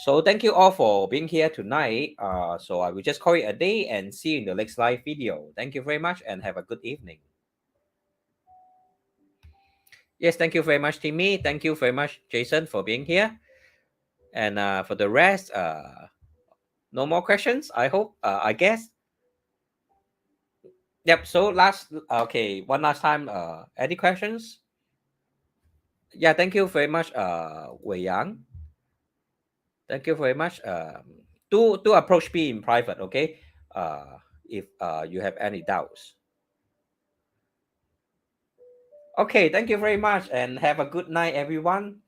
So thank you all for being here tonight. So I will just call it a day and see you in the next live video. Thank you very much and have a good evening. Yes, thank you very much, Timmy. Thank you very much, Jason, for being here. And for the rest, no more questions. I hope. I guess. Yep. So okay, one last time. Any questions? Yeah. Thank you very much, Wei Yang. Thank you very much. Do approach me in private, okay? If you have any doubts. Okay. Thank you very much, and have a good night, everyone.